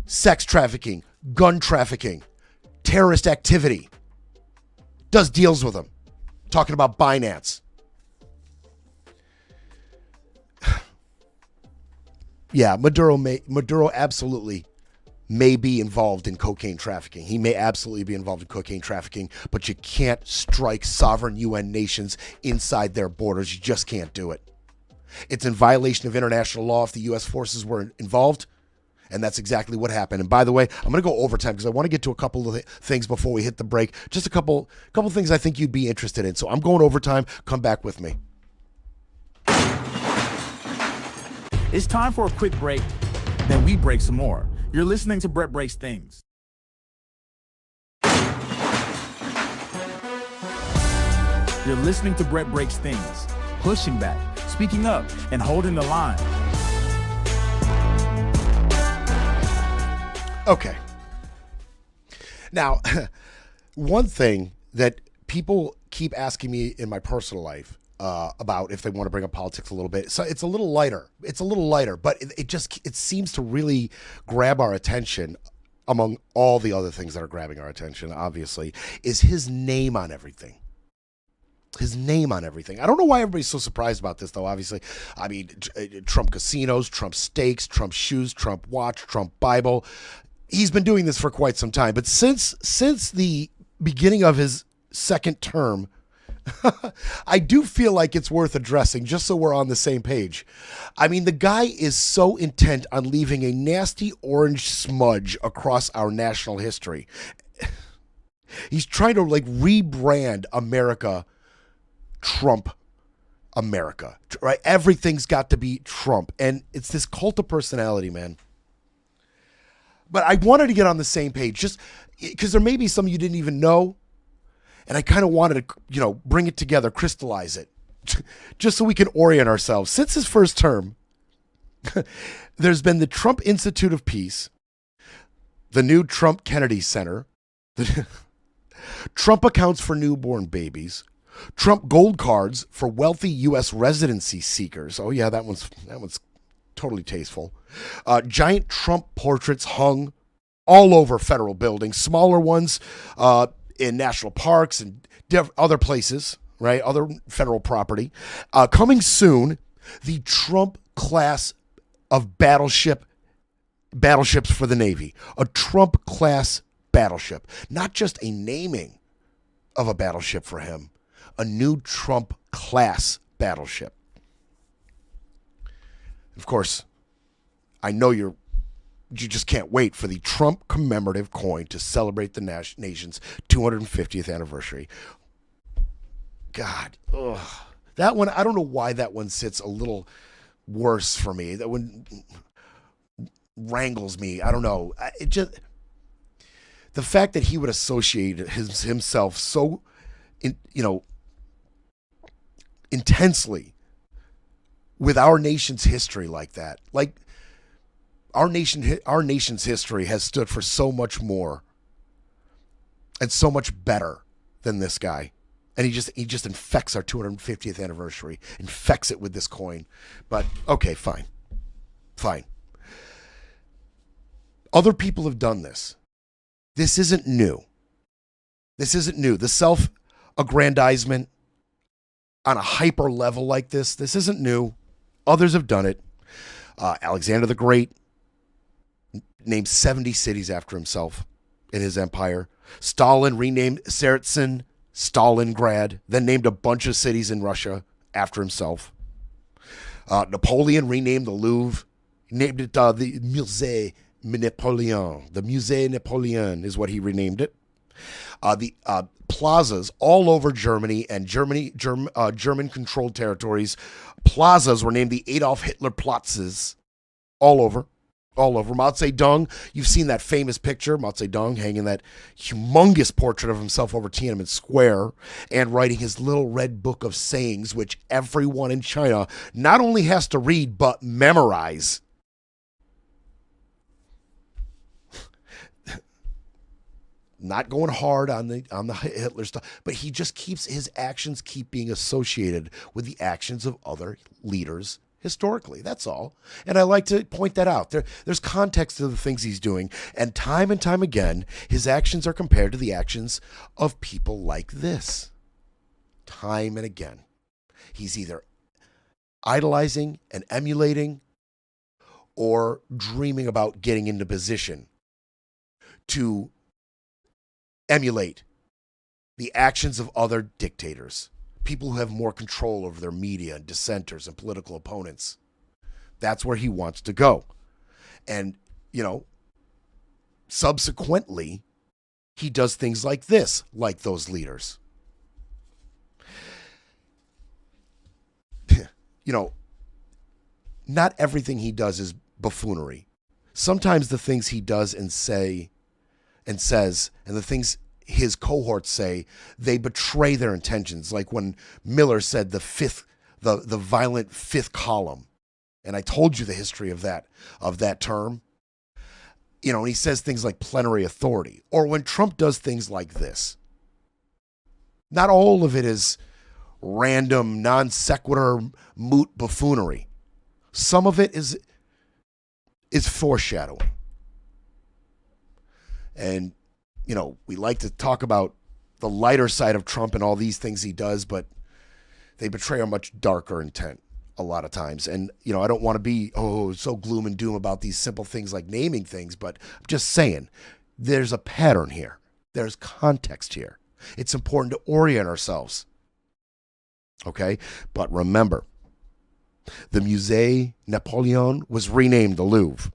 sex trafficking, gun trafficking, terrorist activity. Does deals with them. Talking about Binance. Yeah, Maduro absolutely may be involved in cocaine trafficking. He may absolutely be involved in cocaine trafficking, but you can't strike sovereign UN nations inside their borders. You just can't do it. It's in violation of international law if the U.S. forces were involved, and that's exactly what happened. And by the way, I'm going to go overtime because I want to get to a couple of things before we hit the break. Just a couple things I think you'd be interested in. So I'm going overtime. Come back with me. It's time for a quick break, then we break some more. You're listening to Brett Breaks Things. You're listening to Brett Breaks Things, pushing back, speaking up, and holding the line. Okay. Now, one thing that people keep asking me in my personal life about if they want to bring up politics a little bit, so it's a little lighter. But it seems to really grab our attention among all the other things that are grabbing our attention, obviously, is his name on everything. His name on everything. I don't know why everybody's so surprised about this, though, obviously. I mean, Trump casinos, Trump steaks, Trump shoes, Trump watch, Trump Bible. He's been doing this for quite some time. But since the beginning of his second term, I do feel like it's worth addressing just so we're on the same page. I mean, the guy is so intent on leaving a nasty orange smudge across our national history. He's trying to rebrand America, Trump America, right? Everything's got to be Trump. And it's this cult of personality, man. But I wanted to get on the same page just because there may be some you didn't even know. And I kind of wanted to, bring it together, crystallize it, just so we can orient ourselves. Since his first term, there's been the Trump Institute of Peace, the new Trump Kennedy Center, Trump accounts for newborn babies, Trump gold cards for wealthy U.S. residency seekers. Oh yeah, that one's totally tasteful. Giant Trump portraits hung all over federal buildings, smaller ones in national parks and other places, right? Other federal property. Coming soon, the Trump class of battleships for the Navy. A Trump class battleship. Not just a naming of a battleship for him. A new Trump class battleship. Of course, I know you just can't wait for the Trump commemorative coin to celebrate the nation's 250th anniversary. God, that one, I don't know why that one sits a little worse for me. That one wrangles me. I don't know. It just, the fact that he would associate himself so, intensely with our nation's history like that, Our nation's history has stood for so much more and so much better than this guy. And he just infects our 250th anniversary, infects it with this coin. But okay, fine. Other people have done this. This isn't new. The self-aggrandizement on a hyper level like this isn't new. Others have done it. Alexander the Great named 70 cities after himself in his empire. Stalin renamed Tsaritsyn Stalingrad, then named a bunch of cities in Russia after himself. Napoleon renamed the Louvre, named it the Musée Napoleon. The Musée Napoleon is what he renamed it. The plazas all over Germany and German-controlled territories, plazas were named the Adolf Hitler Platzes all over. Mao Zedong, you've seen that famous picture, Mao Zedong hanging that humongous portrait of himself over Tiananmen Square and writing his little red book of sayings, which everyone in China not only has to read, but memorize. Not going hard on the Hitler stuff, but he just his actions keep being associated with the actions of other leaders historically. That's all. And I like to point that out. There's context to the things he's doing, and time again, his actions are compared to the actions of people like this. Time and again. He's either idolizing and emulating or dreaming about getting into position to emulate the actions of other dictators, people who have more control over their media and dissenters and political opponents. That's where he wants to go. And, subsequently, he does things like this, like those leaders. Not everything he does is buffoonery. Sometimes the things he does and says, and the things his cohorts say, they betray their intentions. Like when Miller said the violent fifth column. And I told you the history of that term. And he says things like plenary authority. Or when Trump does things like this. Not all of it is random, non sequitur, moot buffoonery. Some of it is foreshadowing. And, we like to talk about the lighter side of Trump and all these things he does, but they betray a much darker intent a lot of times. And, I don't want to be, so gloom and doom about these simple things like naming things, but I'm just saying there's a pattern here. There's context here. It's important to orient ourselves. Okay? But remember, the Musée Napoleon was renamed the Louvre.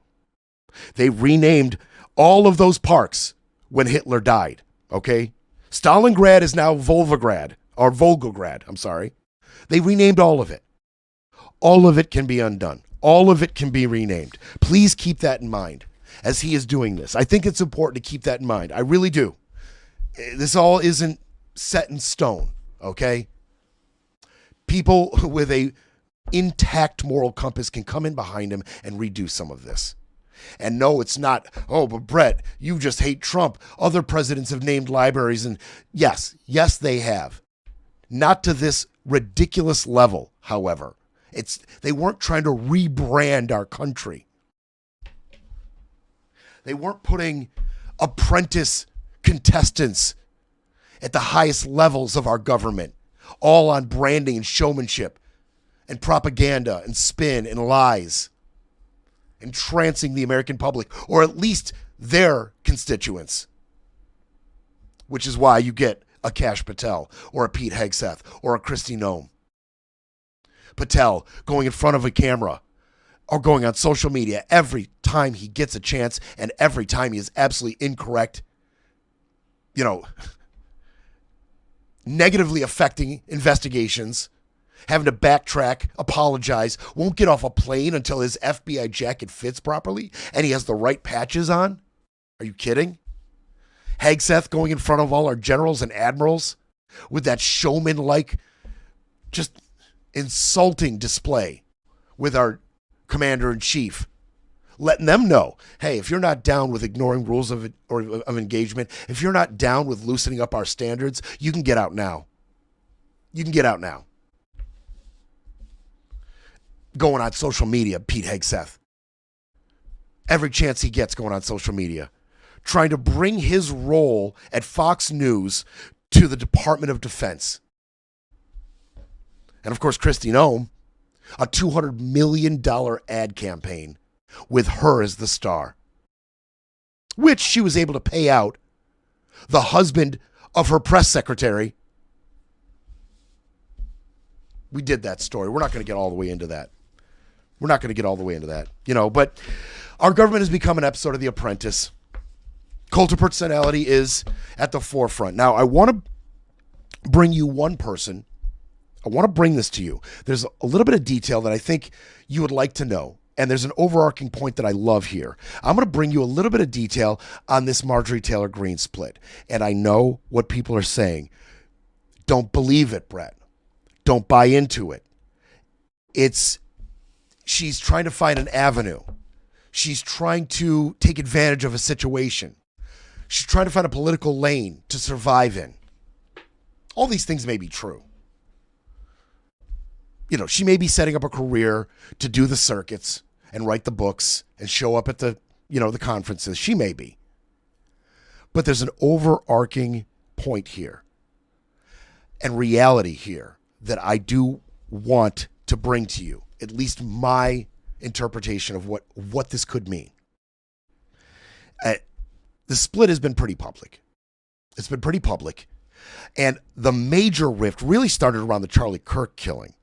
They renamed all of those parks when Hitler died. Okay? Stalingrad is now Volgograd. I'm sorry. They renamed all of it. All of it can be undone. All of it can be renamed. Please keep that in mind as he is doing this. I think it's important to keep that in mind. I really do. This all isn't set in stone, okay? People with a intact moral compass can come in behind him and redo some of this. And no, it's not, but Brett, you just hate Trump. Other presidents have named libraries, and yes, they have. Not to this ridiculous level, however. They weren't trying to rebrand our country. They weren't putting apprentice contestants at the highest levels of our government, all on branding and showmanship and propaganda and spin and lies, entrancing the American public, or at least their constituents, which is why you get a Kash Patel or a Pete Hegseth or a Kristi Noem. Patel going in front of a camera or going on social media every time he gets a chance and every time he is absolutely incorrect, negatively affecting investigations, having to backtrack, apologize, won't get off a plane until his FBI jacket fits properly and he has the right patches on. Are you kidding? Hegseth going in front of all our generals and admirals with that showman-like, just insulting display with our commander-in-chief, letting them know, hey, if you're not down with ignoring rules of engagement, if you're not down with loosening up our standards, you can get out now. You can get out now. Going on social media, Pete Hegseth. Every chance he gets going on social media, trying to bring his role at Fox News to the Department of Defense. And of course, Kristi Noem, a $200 million ad campaign with her as the star, which she was able to pay out the husband of her press secretary. We did that story. We're not going to get all the way into that. But our government has become an episode of The Apprentice. Cult of personality is at the forefront. Now, I want to bring you one person. I want to bring this to you. There's a little bit of detail that I think you would like to know. And there's an overarching point that I love here. I'm going to bring you a little bit of detail on this Marjorie Taylor Greene split. And I know what people are saying. Don't believe it, Brett. Don't buy into it. She's trying to find an avenue. She's trying to take advantage of a situation. She's trying to find a political lane to survive in. All these things may be true. She may be setting up a career to do the circuits and write the books and show up at the conferences. She may be. But there's an overarching point here and reality here that I do want to bring to you, at least my interpretation of what this could mean. The split has been pretty public. It's been pretty public. And the major rift really started around the Charlie Kirk killing.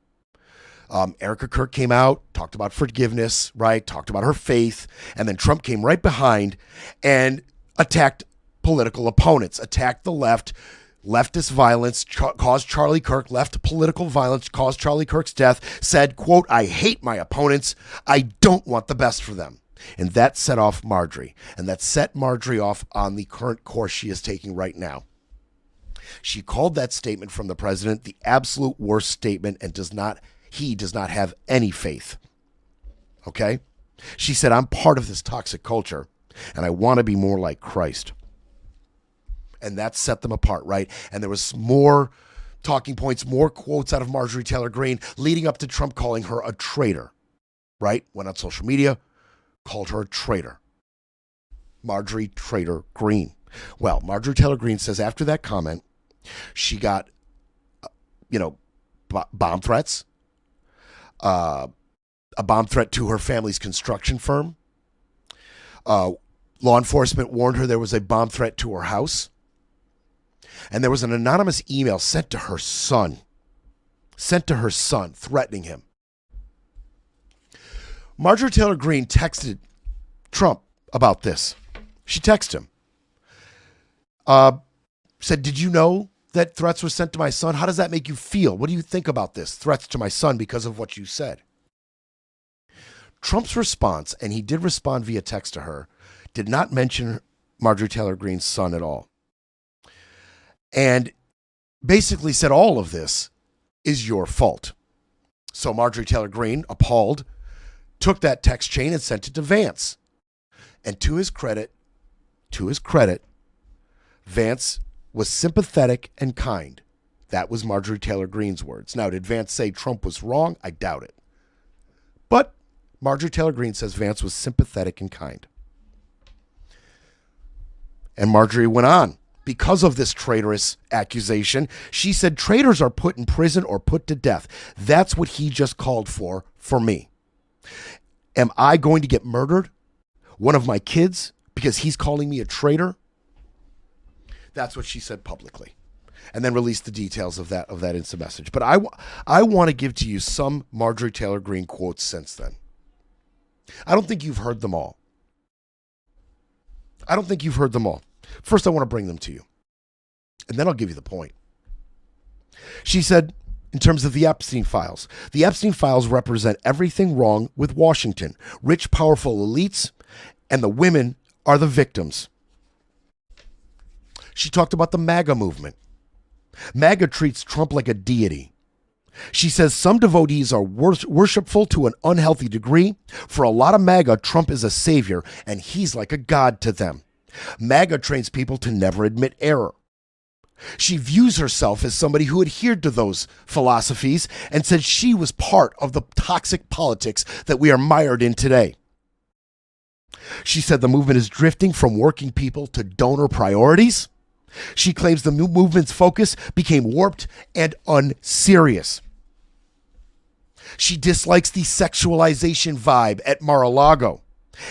Erica Kirk came out, talked about forgiveness, right? Talked about her faith. And then Trump came right behind and attacked political opponents, attacked the left, leftist violence, caused Charlie Kirk, left political violence, caused Charlie Kirk's death, said, quote, I hate my opponents. I don't want the best for them. And that set off Marjorie. And that set Marjorie off on the current course she is taking right now. She called that statement from the president the absolute worst statement and he does not have any faith. Okay? She said, I'm part of this toxic culture and I want to be more like Christ. And that set them apart, right? And there was more talking points, more quotes out of Marjorie Taylor Greene leading up to Trump calling her a traitor, right? Went on social media, called her a traitor. Marjorie Traitor Greene. Well, Marjorie Taylor Greene says after that comment, she got, bomb threats, a bomb threat to her family's construction firm. Law enforcement warned her there was a bomb threat to her house. And there was an anonymous email sent to her son, threatening him. Marjorie Taylor Greene texted Trump about this. She texted him. Said, did you know that threats were sent to my son? How does that make you feel? What do you think about this? Threats to my son because of what you said. Trump's response, and he did respond via text to her, did not mention Marjorie Taylor Greene's son at all. And basically said all of this is your fault. So Marjorie Taylor Greene, appalled, took that text chain and sent it to Vance. And to his credit, Vance was sympathetic and kind. That was Marjorie Taylor Greene's words. Now, did Vance say Trump was wrong? I doubt it. But Marjorie Taylor Greene says Vance was sympathetic and kind. And Marjorie went on. Because of this traitorous accusation, she said traitors are put in prison or put to death. That's what he just called for me. Am I going to get murdered? One of my kids? Because he's calling me a traitor? That's what she said publicly. And then released the details of that instant message. But I want to give to you some Marjorie Taylor Greene quotes since then. I don't think you've heard them all. First, I want to bring them to you. And then I'll give you the point. She said, in terms of the Epstein files represent everything wrong with Washington. Rich, powerful elites, and the women are the victims. She talked about the MAGA movement. MAGA treats Trump like a deity. She says some devotees are worshipful to an unhealthy degree. For a lot of MAGA, Trump is a savior, and he's like a god to them. MAGA trains people to never admit error. She views herself as somebody who adhered to those philosophies and said she was part of the toxic politics that we are mired in today. She said the movement is drifting from working people to donor priorities. She claims the new movement's focus became warped and unserious. She dislikes the sexualization vibe at Mar-a-Lago,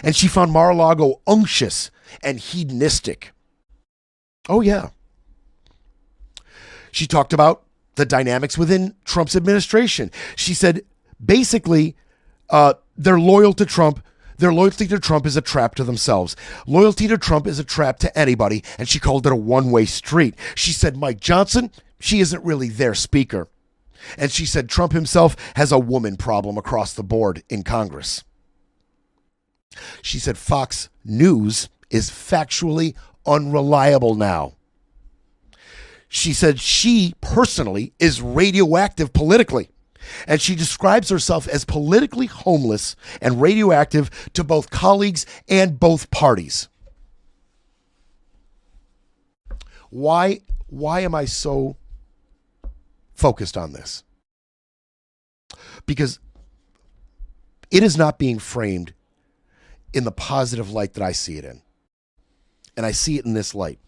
and she found Mar-a-Lago unctuous and hedonistic. Oh, yeah. She talked about the dynamics within Trump's administration. She said, basically, they're loyal to Trump. Their loyalty to Trump is a trap to themselves. Loyalty to Trump is a trap to anybody, and she called it a one-way street. She said Mike Johnson, she isn't really their speaker. And she said Trump himself has a woman problem across the board in Congress. She said Fox News is factually unreliable now. She said she personally is radioactive politically. And she describes herself as politically homeless and radioactive to both colleagues and both parties. Why am I so focused on this? Because it is not being framed in the positive light that I see it in. And I see it in this light.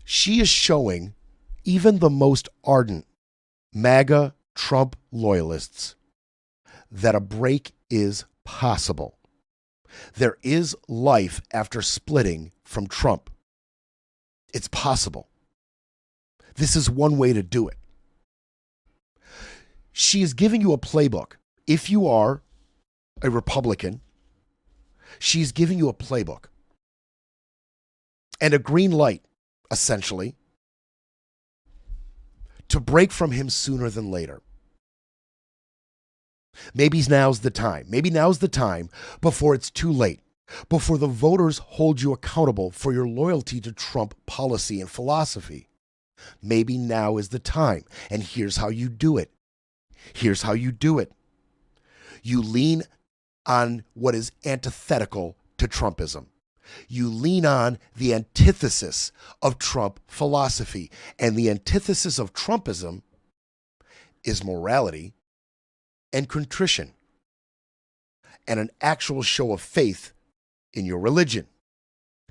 She is showing even the most ardent MAGA Trump loyalists that a break is possible. There is life after splitting from Trump. It's possible. This is one way to do it. She is giving you a playbook. If you are a Republican, she's giving you a playbook and a green light, essentially, to break from him sooner than later. Maybe now's the time. Maybe now's the time before it's too late. before the voters hold you accountable for your loyalty to Trump policy and philosophy. Maybe now is the time, and here's how you do it. Here's how you do it. You lean on what is antithetical to Trumpism. You lean on the antithesis of Trump philosophy. And the antithesis of Trumpism is morality and contrition and an actual show of faith in your religion.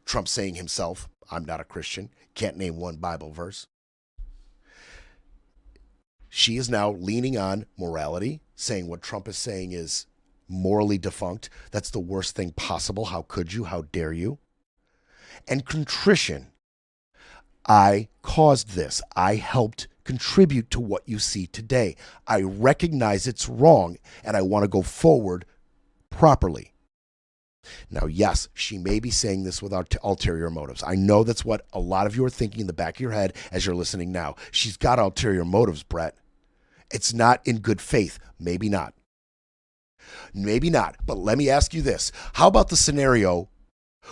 Trump saying himself, I'm not a Christian, can't name one Bible verse. She is now leaning on morality, saying what Trump is saying is morally defunct. That's the worst thing possible. How could you? How dare you? And contrition. I caused this. I helped contribute to what you see today. I recognize it's wrong, and I want to go forward properly. Now, yes, she may be saying this with ulterior motives. I know that's what a lot of you are thinking in the back of your head as you're listening now. She's got ulterior motives, Brett. It's not in good faith. Maybe not. Maybe not. But let me ask you this. How about the scenario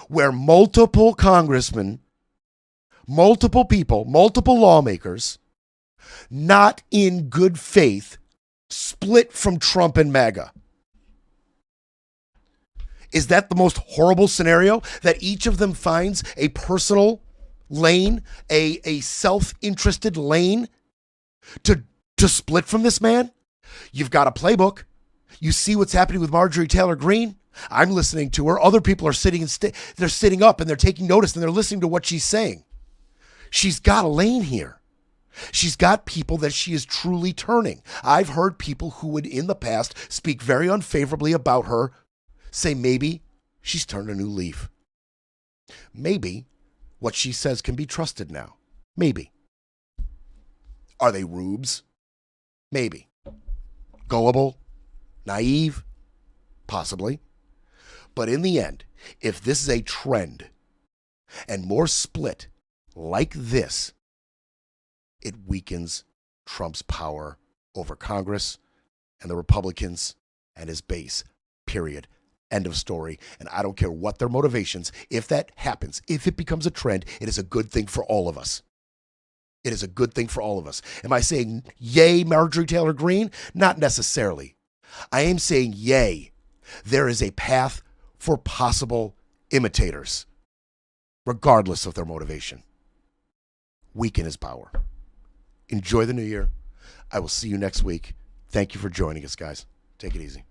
where multiple congressmen, multiple people, multiple lawmakers, not in good faith, split from Trump and MAGA? Is that the most horrible scenario? That each of them finds a personal lane, a self-interested lane to split from this man? You've got a playbook. You see what's happening with Marjorie Taylor Greene. I'm listening to her. Other people are they're sitting up and they're taking notice and they're listening to what she's saying. She's got a lane here. She's got people that she is truly turning. I've heard people who would in the past speak very unfavorably about her say maybe she's turned a new leaf. Maybe what she says can be trusted now. Maybe. Are they rubes? Maybe. Gullible? Naive? Possibly. But in the end, if this is a trend and more split like this, it weakens Trump's power over Congress and the Republicans and his base. Period. End of story. And I don't care what their motivations. If that happens, if it becomes a trend, it is a good thing for all of us. It is a good thing for all of us. Am I saying yay, Marjorie Taylor Greene? Not necessarily. I am saying yay. There is a path for possible imitators, regardless of their motivation. Weaken his power. Enjoy the new year. I will see you next week. Thank you for joining us, guys. Take it easy.